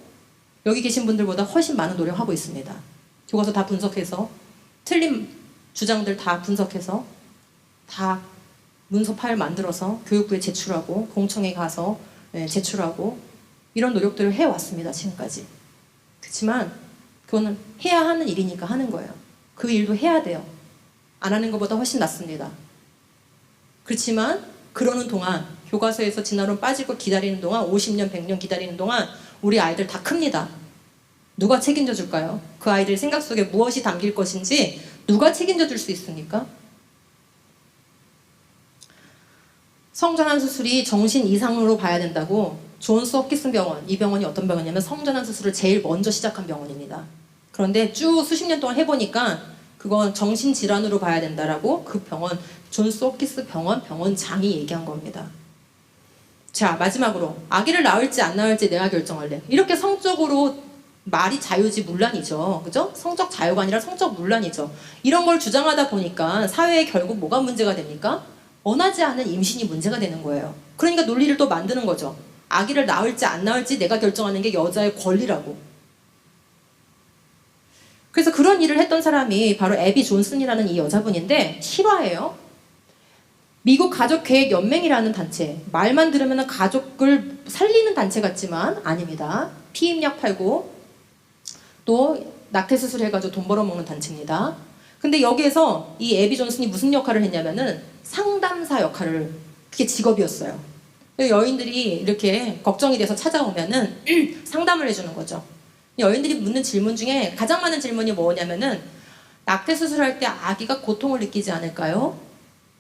여기 계신 분들보다 훨씬 많은 노력하고 있습니다. 교과서 다 분석해서 틀린 주장들 다 분석해서 다 문서 파일 만들어서 교육부에 제출하고 공청회 가서 제출하고 이런 노력들을 해왔습니다. 지금까지. 그렇지만 그거는 해야 하는 일이니까 하는 거예요. 그 일도 해야 돼요. 안 하는 것보다 훨씬 낫습니다. 그렇지만 그러는 동안 교과서에서 진화론 빠질 거 기다리는 동안 50년, 100년 기다리는 동안 우리 아이들 다 큽니다. 누가 책임져 줄까요? 그 아이들 생각 속에 무엇이 담길 것인지 누가 책임져 줄 수 있습니까? 성전환 수술이 정신 이상으로 봐야 된다고 존스 홉킨스 병원, 이 병원이 어떤 병원이냐면 성전환 수술을 제일 먼저 시작한 병원입니다. 그런데 쭉 수십 년 동안 해보니까 그건 정신질환으로 봐야 된다라고 그 병원, 존스 홉킨스 병원장이 얘기한 겁니다. 자, 마지막으로 아기를 낳을지 안 낳을지 내가 결정할래. 이렇게 성적으로 말이 자유지문란이죠. 그죠? 성적 자유가 아니라 성적 문란이죠. 이런 걸 주장하다 보니까 사회에 결국 뭐가 문제가 됩니까? 원하지 않은 임신이 문제가 되는 거예요. 그러니까 논리를 또 만드는 거죠. 아기를 낳을지 안 낳을지 내가 결정하는 게 여자의 권리라고. 그래서 그런 일을 했던 사람이 바로 애비 존슨이라는 이 여자분인데 실화예요. 미국 가족계획연맹이라는 단체, 말만 들으면 가족을 살리는 단체 같지만 아닙니다. 피임약 팔고 또 낙태수술 해가지고 돈 벌어먹는 단체입니다. 근데 여기에서 이 애비 존슨이 무슨 역할을 했냐면은 상담사 역할을, 그게 직업이었어요. 여인들이 이렇게 걱정이 돼서 찾아오면은 상담을 해주는 거죠. 여인들이 묻는 질문 중에 가장 많은 질문이 뭐냐면은 낙태수술할 때 아기가 고통을 느끼지 않을까요?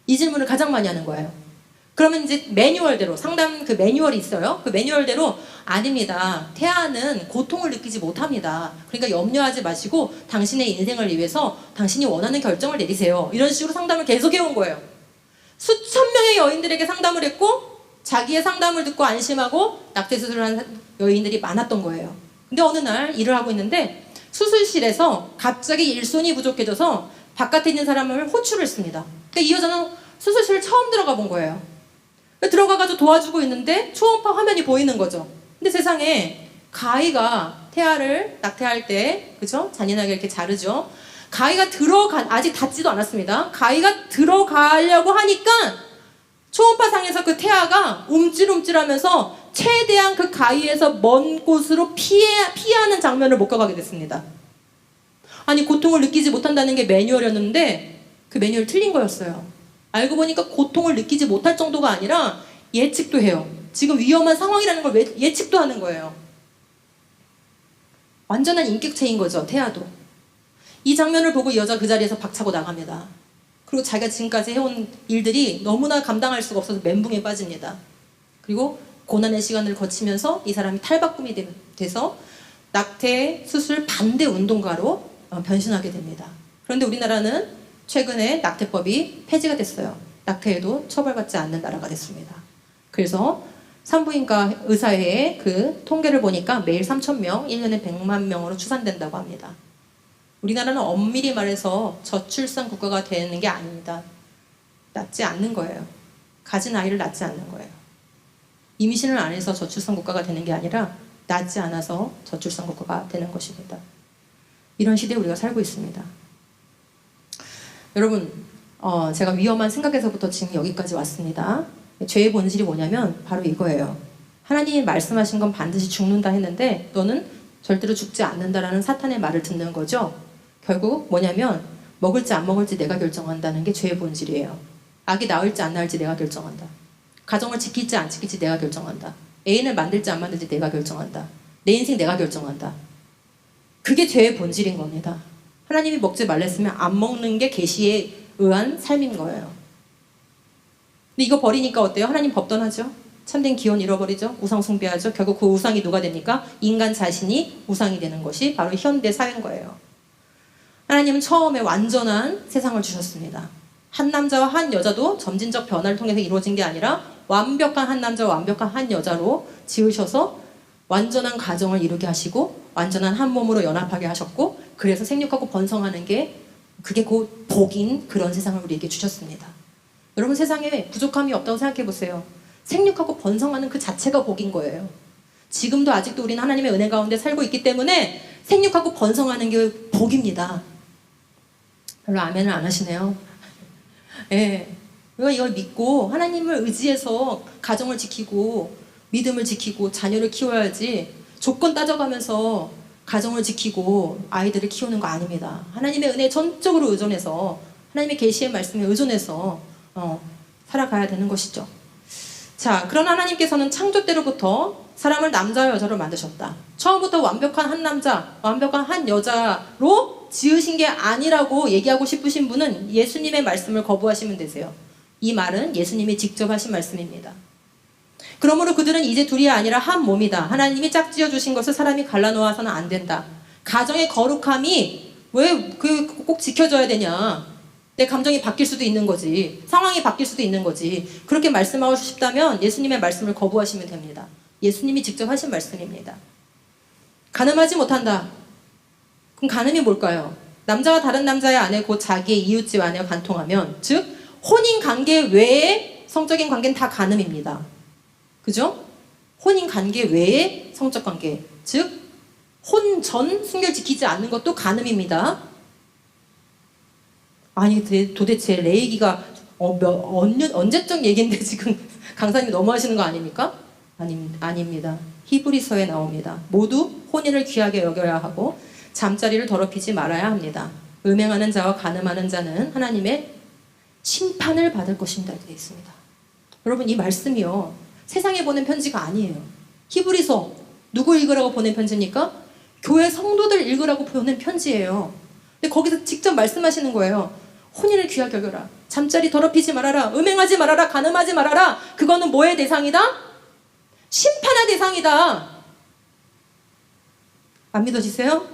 이 질문을 가장 많이 하는 거예요. 그러면 이제 매뉴얼대로, 상담 그 매뉴얼이 있어요. 그 매뉴얼대로 아닙니다. 태아는 고통을 느끼지 못합니다. 그러니까 염려하지 마시고 당신의 인생을 위해서 당신이 원하는 결정을 내리세요. 이런 식으로 상담을 계속 해온 거예요. 수천 명의 여인들에게 상담을 했고 자기의 상담을 듣고 안심하고 낙태수술을 한 여인들이 많았던 거예요. 근데 어느 날 일을 하고 있는데 수술실에서 갑자기 일손이 부족해져서 바깥에 있는 사람을 호출을 했습니다. 그러니까 이 여자는 수술실 처음 들어가 본 거예요. 들어가가지고 도와주고 있는데 초음파 화면이 보이는 거죠. 근데 세상에 가위가 태아를 낙태할 때, 그죠? 잔인하게 이렇게 자르죠. 가위가 아직 닿지도 않았습니다. 가위가 들어가려고 하니까 초음파상에서 그 태아가 움찔움찔하면서 최대한 그 가위에서 먼 곳으로 피하는 장면을 목격하게 됐습니다. 아니, 고통을 느끼지 못한다는 게 매뉴얼이었는데 그 매뉴얼 틀린 거였어요. 알고 보니까 고통을 느끼지 못할 정도가 아니라 예측도 해요. 지금 위험한 상황이라는 걸 예측도 하는 거예요. 완전한 인격체인 거죠, 태아도. 이 장면을 보고 이 여자 그 자리에서 박차고 나갑니다. 그리고 자기가 지금까지 해온 일들이 너무나 감당할 수가 없어서 멘붕에 빠집니다. 그리고 고난의 시간을 거치면서 이 사람이 탈바꿈이 돼서 낙태 수술 반대 운동가로 변신하게 됩니다. 그런데 우리나라는 최근에 낙태법이 폐지가 됐어요. 낙태에도 처벌받지 않는 나라가 됐습니다. 그래서 산부인과 의사회의 그 통계를 보니까 매일 3,000명, 1년에 100만 명으로 추산된다고 합니다. 우리나라는 엄밀히 말해서 저출산 국가가 되는 게 아닙니다. 낳지 않는 거예요. 가진 아이를 낳지 않는 거예요. 임신을 안 해서 저출산 국가가 되는 게 아니라 낳지 않아서 저출산 국가가 되는 것입니다. 이런 시대에 우리가 살고 있습니다. 여러분, 제가 위험한 생각에서부터 지금 여기까지 왔습니다. 죄의 본질이 뭐냐면 바로 이거예요. 하나님이 말씀하신 건 반드시 죽는다 했는데 너는 절대로 죽지 않는다라는 사탄의 말을 듣는 거죠. 결국 뭐냐면 먹을지 안 먹을지 내가 결정한다는 게 죄의 본질이에요. 아기 낳을지 안 낳을지 내가 결정한다. 가정을 지킬지 안 지킬지 내가 결정한다. 애인을 만들지 안 만들지 내가 결정한다. 내 인생 내가 결정한다. 그게 죄의 본질인 겁니다. 하나님이 먹지 말랬으면 안 먹는 게 계시에 의한 삶인 거예요. 근데 이거 버리니까 어때요? 하나님 법던하죠? 참된 기원 잃어버리죠? 우상 숭배하죠? 결국 그 우상이 누가 됩니까? 인간 자신이 우상이 되는 것이 바로 현대 사회인 거예요. 하나님은 처음에 완전한 세상을 주셨습니다. 한 남자와 한 여자도 점진적 변화를 통해서 이루어진 게 아니라 완벽한 한 남자와 완벽한 한 여자로 지으셔서 완전한 가정을 이루게 하시고 완전한 한 몸으로 연합하게 하셨고 그래서 생육하고 번성하는 게 그게 곧 복인 그런 세상을 우리에게 주셨습니다. 여러분 세상에 부족함이 없다고 생각해 보세요. 생육하고 번성하는 그 자체가 복인 거예요. 지금도 아직도 우리는 하나님의 은혜 가운데 살고 있기 때문에 생육하고 번성하는 게 복입니다. 별로 아멘을 안 하시네요. 예. 우리가 이걸 믿고 하나님을 의지해서 가정을 지키고 믿음을 지키고 자녀를 키워야지 조건 따져가면서 가정을 지키고 아이들을 키우는 거 아닙니다. 하나님의 은혜에 전적으로 의존해서 하나님의 계시의 말씀에 의존해서 살아가야 되는 것이죠. 자, 그런 하나님께서는 창조 때로부터 사람을 남자와 여자로 만드셨다. 처음부터 완벽한 한 남자, 완벽한 한 여자로 지으신 게 아니라고 얘기하고 싶으신 분은 예수님의 말씀을 거부하시면 되세요. 이 말은 예수님이 직접 하신 말씀입니다. 그러므로 그들은 이제 둘이 아니라 한 몸이다. 하나님이 짝지어 주신 것을 사람이 갈라놓아서는 안 된다. 가정의 거룩함이 왜 꼭 지켜져야 되냐. 내 감정이 바뀔 수도 있는 거지. 상황이 바뀔 수도 있는 거지. 그렇게 말씀하고 싶다면 예수님의 말씀을 거부하시면 됩니다. 예수님이 직접 하신 말씀입니다. 간음하지 못한다. 그럼 간음이 뭘까요? 남자가 다른 남자의 아내 곧 자기의 이웃집 아내와 간통하면, 즉 혼인 관계 외의 성적인 관계는 다 간음입니다. 그죠? 혼인 관계 외의 성적 관계, 즉 혼 전 순결 지키지 않는 것도 간음입니다. 아니 도대체 레이기가 언제적 얘기인데 지금 강사님이 너무하시는 거 아닙니까? 아닙니다. 히브리서에 나옵니다. 모두 혼인을 귀하게 여겨야 하고 잠자리를 더럽히지 말아야 합니다. 음행하는 자와 간음하는 자는 하나님의 심판을 받을 것입니다. 이렇게 되어 있습니다. 여러분, 이 말씀이요, 세상에 보낸 편지가 아니에요. 히브리서 누구 읽으라고 보낸 편지입니까? 교회 성도들 읽으라고 보낸 편지예요. 근데 거기서 직접 말씀하시는 거예요. 혼인을 귀하게 여겨라. 잠자리 더럽히지 말아라. 음행하지 말아라. 간음하지 말아라. 그거는 뭐의 대상이다? 심판의 대상이다. 안 믿어지세요?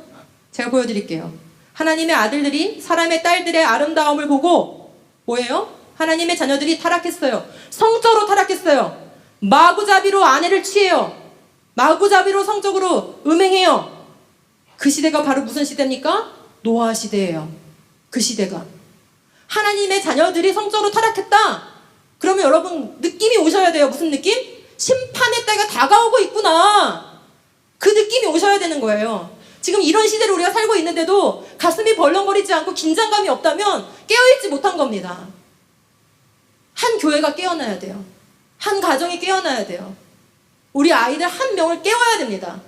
제가 보여드릴게요. 하나님의 아들들이 사람의 딸들의 아름다움을 보고 뭐예요? 하나님의 자녀들이 타락했어요. 성적으로 타락했어요. 마구잡이로 아내를 취해요. 마구잡이로 성적으로 음행해요. 그 시대가 바로 무슨 시대입니까? 노아 시대예요. 그 시대가. 하나님의 자녀들이 성적으로 타락했다. 그러면 여러분 느낌이 오셔야 돼요. 무슨 느낌? 심판의 때가 다가오고 있구나. 그 느낌이 오셔야 되는 거예요. 지금 이런 시대를 우리가 살고 있는데도 가슴이 벌렁거리지 않고 긴장감이 없다면 깨어있지 못한 겁니다. 한 교회가 깨어나야 돼요. 한 가정이 깨어나야 돼요. 우리 아이들 한 명을 깨워야 됩니다.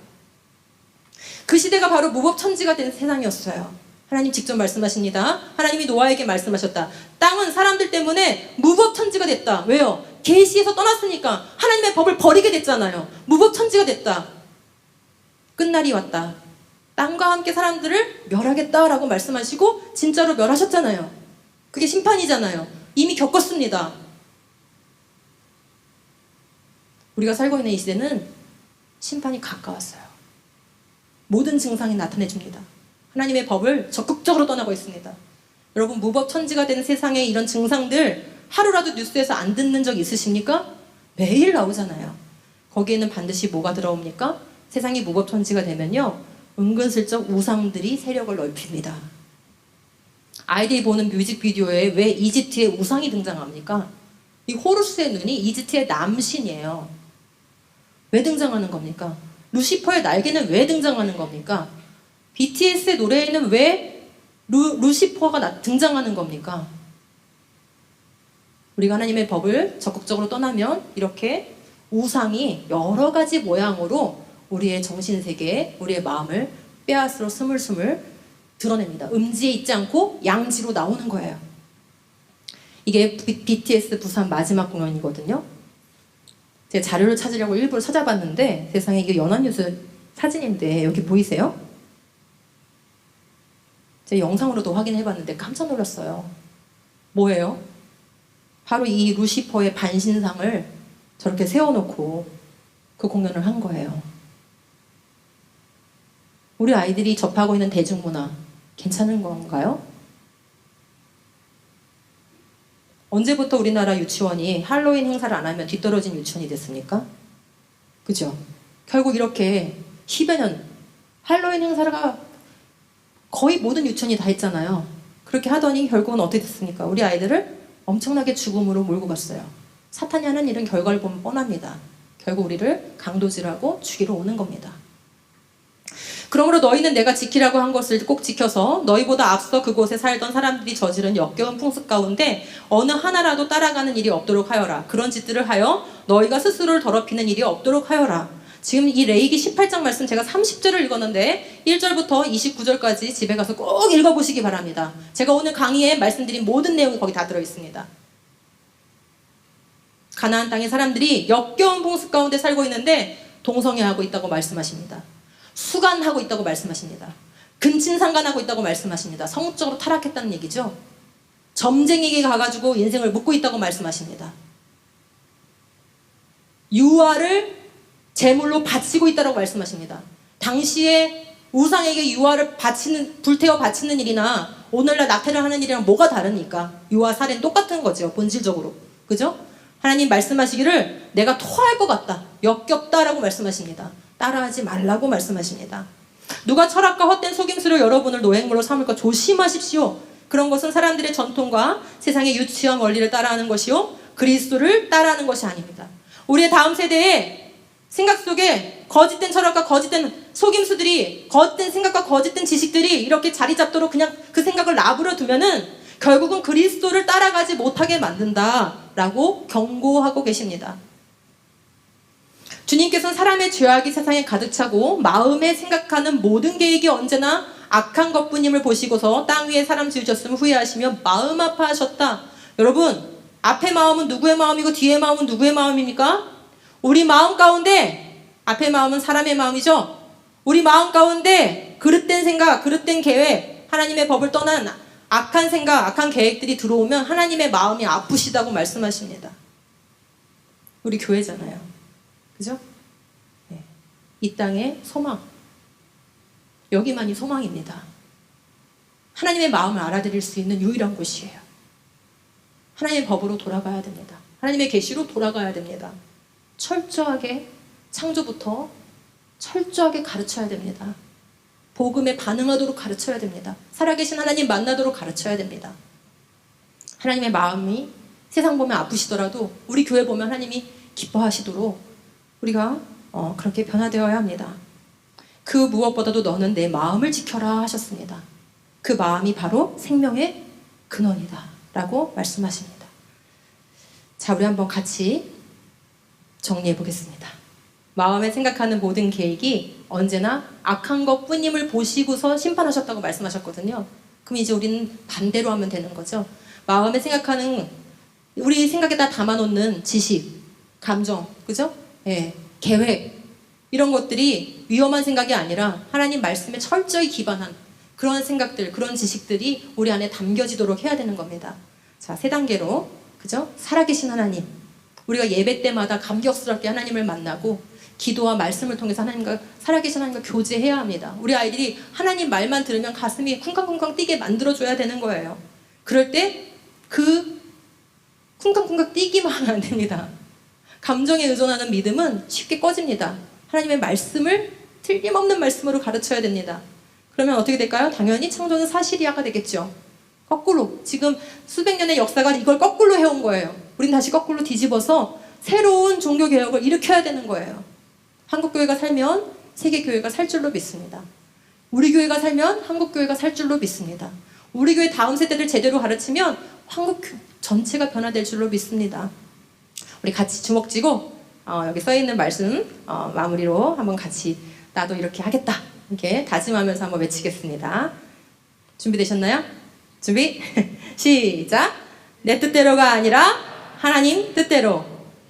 그 시대가 바로 무법천지가 된 세상이었어요. 하나님 직접 말씀하십니다. 하나님이 노아에게 말씀하셨다. 땅은 사람들 때문에 무법천지가 됐다. 왜요? 계시에서 떠났으니까 하나님의 법을 버리게 됐잖아요. 무법천지가 됐다. 끝날이 왔다. 땅과 함께 사람들을 멸하겠다라고 말씀하시고 진짜로 멸하셨잖아요. 그게 심판이잖아요. 이미 겪었습니다. 우리가 살고 있는 이 시대는 심판이 가까웠어요. 모든 증상이 나타내줍니다. 하나님의 법을 적극적으로 떠나고 있습니다. 여러분, 무법천지가 된 세상에 이런 증상들 하루라도 뉴스에서 안 듣는 적 있으십니까? 매일 나오잖아요. 거기에는 반드시 뭐가 들어옵니까? 세상이 무법천지가 되면요, 은근슬쩍 우상들이 세력을 넓힙니다. 아이들이 보는 뮤직비디오에 왜 이집트의 우상이 등장합니까? 이 호루스의 눈이 이집트의 남신이에요. 왜 등장하는 겁니까? 루시퍼의 날개는 왜 등장하는 겁니까? BTS의 노래에는 왜 루시퍼가 등장하는 겁니까? 우리가 하나님의 법을 적극적으로 떠나면 이렇게 우상이 여러 가지 모양으로 우리의 정신세계, 우리의 마음을 빼앗으러 스물스물 드러냅니다. 음지에 있지 않고 양지로 나오는 거예요. 이게 BTS 부산 마지막 공연이거든요. 제가 자료를 찾으려고 일부러 찾아봤는데 세상에 이게 연합뉴스 사진인데 여기 보이세요? 제가 영상으로도 확인해봤는데 깜짝 놀랐어요. 뭐예요? 바로 이 루시퍼의 반신상을 저렇게 세워놓고 그 공연을 한 거예요. 우리 아이들이 접하고 있는 대중문화 괜찮은 건가요? 언제부터 우리나라 유치원이 할로윈 행사를 안 하면 뒤떨어진 유치원이 됐습니까? 그죠? 결국 이렇게 10여 년 할로윈 행사가 거의 모든 유치원이 다 했잖아요. 그렇게 하더니 결국은 어떻게 됐습니까? 우리 아이들을 엄청나게 죽음으로 몰고 갔어요. 사탄이 하는 일은 결과를 보면 뻔합니다. 결국 우리를 강도질하고 죽이러 오는 겁니다. 그러므로 너희는 내가 지키라고 한 것을 꼭 지켜서 너희보다 앞서 그곳에 살던 사람들이 저지른 역겨운 풍습 가운데 어느 하나라도 따라가는 일이 없도록 하여라. 그런 짓들을 하여 너희가 스스로를 더럽히는 일이 없도록 하여라. 지금 이 레위기 18장 말씀 제가 30절을 읽었는데 1절부터 29절까지 집에 가서 꼭 읽어보시기 바랍니다. 제가 오늘 강의에 말씀드린 모든 내용이 거기 다 들어있습니다. 가나안 땅의 사람들이 역겨운 풍습 가운데 살고 있는데 동성애하고 있다고 말씀하십니다. 수간하고 있다고 말씀하십니다. 근친상간하고 있다고 말씀하십니다. 성적으로 타락했다는 얘기죠. 점쟁이에게 가가지고 인생을 묻고 있다고 말씀하십니다. 유아를 제물로 바치고 있다고 말씀하십니다. 당시에 우상에게 유아를 불태워 바치는 일이나 오늘날 낙태를 하는 일이랑 뭐가 다르니까? 유아 살인 똑같은 거죠, 본질적으로. 그죠? 하나님 말씀하시기를 내가 토할 것 같다, 역겹다라고 말씀하십니다. 따라하지 말라고 말씀하십니다. 누가 철학과 헛된 속임수로 여러분을 노획물로 삼을까 조심하십시오. 그런 것은 사람들의 전통과 세상의 유치한 원리를 따라하는 것이요, 그리스도를 따라하는 것이 아닙니다. 우리의 다음 세대의 생각 속에 거짓된 철학과 거짓된 속임수들이, 거짓된 생각과 거짓된 지식들이 이렇게 자리 잡도록 그냥 그 생각을 나부려 두면은 결국은 그리스도를 따라가지 못하게 만든다라고 경고하고 계십니다. 주님께서는 사람의 죄악이 세상에 가득 차고 마음에 생각하는 모든 계획이 언제나 악한 것뿐임을 보시고서 땅 위에 사람 지으셨음을 후회하시며 마음 아파하셨다. 여러분, 앞의 마음은 누구의 마음이고 뒤의 마음은 누구의 마음입니까? 우리 마음 가운데 앞의 마음은 사람의 마음이죠. 우리 마음 가운데 그릇된 생각, 그릇된 계획, 하나님의 법을 떠난 악한 생각, 악한 계획들이 들어오면 하나님의 마음이 아프시다고 말씀하십니다. 우리 교회잖아요. 그죠? 네. 이 땅의 소망, 여기만이 소망입니다. 하나님의 마음을 알아들일 수 있는 유일한 곳이에요. 하나님의 법으로 돌아가야 됩니다. 하나님의 계시로 돌아가야 됩니다. 철저하게 창조부터 철저하게 가르쳐야 됩니다. 복음에 반응하도록 가르쳐야 됩니다. 살아계신 하나님 만나도록 가르쳐야 됩니다. 하나님의 마음이 세상 보면 아프시더라도 우리 교회 보면 하나님이 기뻐하시도록 우리가 그렇게 변화되어야 합니다. 그 무엇보다도 너는 내 마음을 지켜라 하셨습니다. 그 마음이 바로 생명의 근원이다 라고 말씀하십니다. 자, 우리 한번 같이 정리해 보겠습니다. 마음에 생각하는 모든 계획이 언제나 악한 것뿐임을 보시고서 심판하셨다고 말씀하셨거든요. 그럼 이제 우리는 반대로 하면 되는 거죠. 마음에 생각하는, 우리 생각에다 담아놓는 지식, 감정, 그죠? 예, 계획, 이런 것들이 위험한 생각이 아니라 하나님 말씀에 철저히 기반한 그런 생각들, 그런 지식들이 우리 안에 담겨지도록 해야 되는 겁니다. 자, 세 단계로, 그죠? 살아계신 하나님, 우리가 예배 때마다 감격스럽게 하나님을 만나고 기도와 말씀을 통해서 하나님과, 살아계신 하나님과 교제해야 합니다. 우리 아이들이 하나님 말만 들으면 가슴이 쿵쾅쿵쾅 뛰게 만들어줘야 되는 거예요. 그럴 때 그 쿵쾅쿵쾅 뛰기만 하면 안 됩니다. 감정에 의존하는 믿음은 쉽게 꺼집니다. 하나님의 말씀을 틀림없는 말씀으로 가르쳐야 됩니다. 그러면 어떻게 될까요? 당연히 창조는 사실이야가 되겠죠. 거꾸로, 지금 수백 년의 역사가 이걸 거꾸로 해온 거예요. 우린 다시 거꾸로 뒤집어서 새로운 종교개혁을 일으켜야 되는 거예요. 한국교회가 살면 세계교회가 살 줄로 믿습니다. 우리 교회가 살면 한국교회가 살 줄로 믿습니다. 우리 교회 다음 세대를 제대로 가르치면 한국 전체가 변화될 줄로 믿습니다. 우리 같이 주먹 쥐고 여기 써있는 말씀 마무리로 한번 같이 나도 이렇게 하겠다 이렇게 다짐하면서 한번 외치겠습니다. 준비되셨나요? 준비 시작. 내 뜻대로가 아니라 하나님 뜻대로,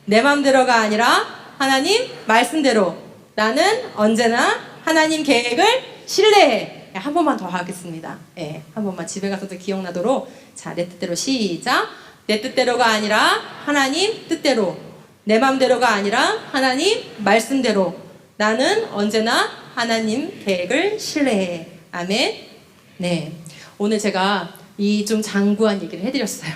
내 맘대로가 아니라 하나님 말씀대로, 나는 언제나 하나님 계획을 신뢰해. 한 번만 더 하겠습니다. 네, 한 번만 집에 가서도 기억나도록. 자, 내 뜻대로 시작. 내 뜻대로가 아니라 하나님 뜻대로, 내 맘대로가 아니라 하나님 말씀대로, 나는 언제나 하나님 계획을 신뢰해. 아멘. 네, 오늘 제가 이 좀 장구한 얘기를 해드렸어요.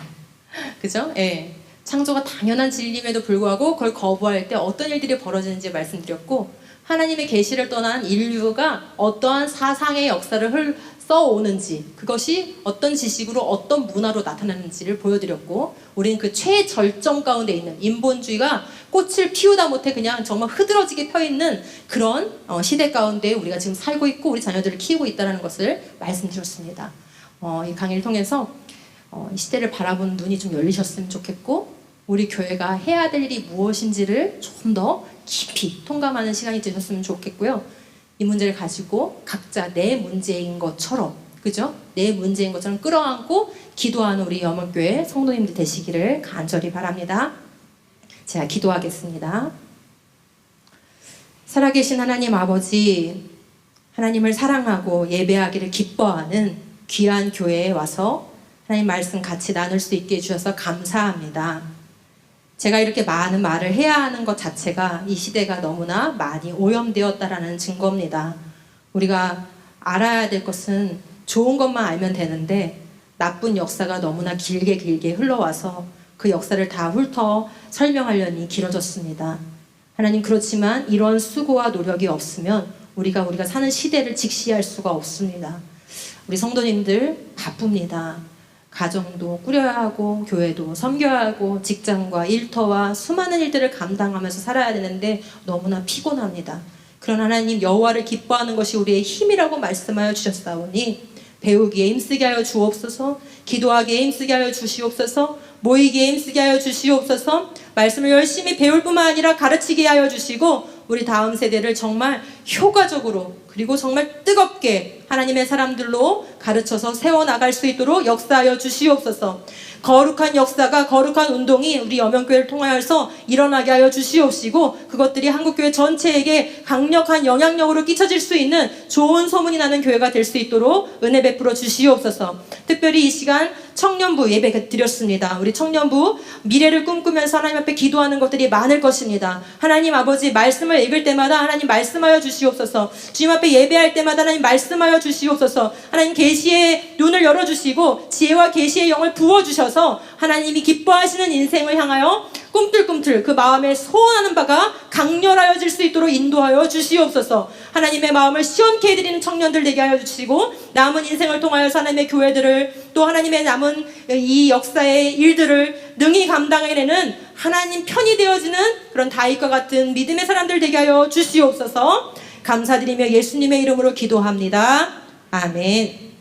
그죠? 예. 창조가 당연한 진리임에도 불구하고 그걸 거부할 때 어떤 일들이 벌어지는지 말씀드렸고, 하나님의 계시를 떠난 인류가 어떠한 사상의 역사를 써오는지, 그것이 어떤 지식으로 어떤 문화로 나타나는지를 보여드렸고, 우리는 그 최절정 가운데 있는 인본주의가 꽃을 피우다 못해 그냥 정말 흐드러지게 펴있는 그런 시대 가운데 우리가 지금 살고 있고 우리 자녀들을 키우고 있다는 것을 말씀드렸습니다. 이 강의를 통해서 이 시대를 바라보는 눈이 좀 열리셨으면 좋겠고, 우리 교회가 해야 될 일이 무엇인지를 좀 더 깊이 통감하는 시간이 되셨으면 좋겠고요. 이 문제를 가지고 각자 내 문제인 것처럼, 그죠? 내 문제인 것처럼 끌어안고 기도하는 우리 염원교회 성도님들 되시기를 간절히 바랍니다. 제가 기도하겠습니다. 살아계신 하나님 아버지, 하나님을 사랑하고 예배하기를 기뻐하는 귀한 교회에 와서 하나님 말씀 같이 나눌 수 있게 해주셔서 감사합니다. 제가 이렇게 많은 말을 해야 하는 것 자체가 이 시대가 너무나 많이 오염되었다라는 증거입니다. 우리가 알아야 될 것은 좋은 것만 알면 되는데 나쁜 역사가 너무나 길게 흘러와서 그 역사를 다 훑어 설명하려니 길어졌습니다. 하나님, 그렇지만 이런 수고와 노력이 없으면 우리가 사는 시대를 직시할 수가 없습니다. 우리 성도님들 바쁩니다. 가정도 꾸려야 하고 교회도 섬겨야 하고 직장과 일터와 수많은 일들을 감당하면서 살아야 되는데 너무나 피곤합니다. 그런 하나님, 여호와를 기뻐하는 것이 우리의 힘이라고 말씀하여 주셨사오니 배우기에 힘쓰게 하여 주옵소서, 기도하기에 힘쓰게 하여 주시옵소서, 모이기에 힘쓰게 하여 주시옵소서, 말씀을 열심히 배울 뿐만 아니라 가르치게 하여 주시고 우리 다음 세대를 정말 효과적으로 그리고 정말 뜨겁게 하나님의 사람들로 가르쳐서 세워나갈 수 있도록 역사하여 주시옵소서. 거룩한 역사가, 거룩한 운동이 우리 여명교회를 통하여서 일어나게 하여 주시옵시고 그것들이 한국교회 전체에게 강력한 영향력으로 끼쳐질 수 있는 좋은 소문이 나는 교회가 될 수 있도록 은혜 베풀어 주시옵소서. 특별히 이 시간 청년부 예배 드렸습니다. 우리 청년부 미래를 꿈꾸면서 하나님 앞에 기도하는 것들이 많을 것입니다. 하나님 아버지, 말씀을 읽을 때마다 하나님 말씀하여 주시옵소서. 주님 앞에 예배할 때마다 하나님 말씀하여 주시옵소서. 하나님 계시의 눈을 열어주시고 지혜와 계시의 영을 부어주셔서 하나님이 기뻐하시는 인생을 향하여 꿈틀꿈틀 그 마음에 소원하는 바가 강렬하여질 수 있도록 인도하여 주시옵소서. 하나님의 마음을 시원케 해드리는 청년들 되게 하여 주시고 남은 인생을 통하여서 하나님의 교회들을 또 하나님의 남은 이 역사의 일들을 능히 감당해내는 하나님 편이 되어지는 그런 다윗과 같은 믿음의 사람들 되게 하여 주시옵소서. 감사드리며 예수님의 이름으로 기도합니다. 아멘.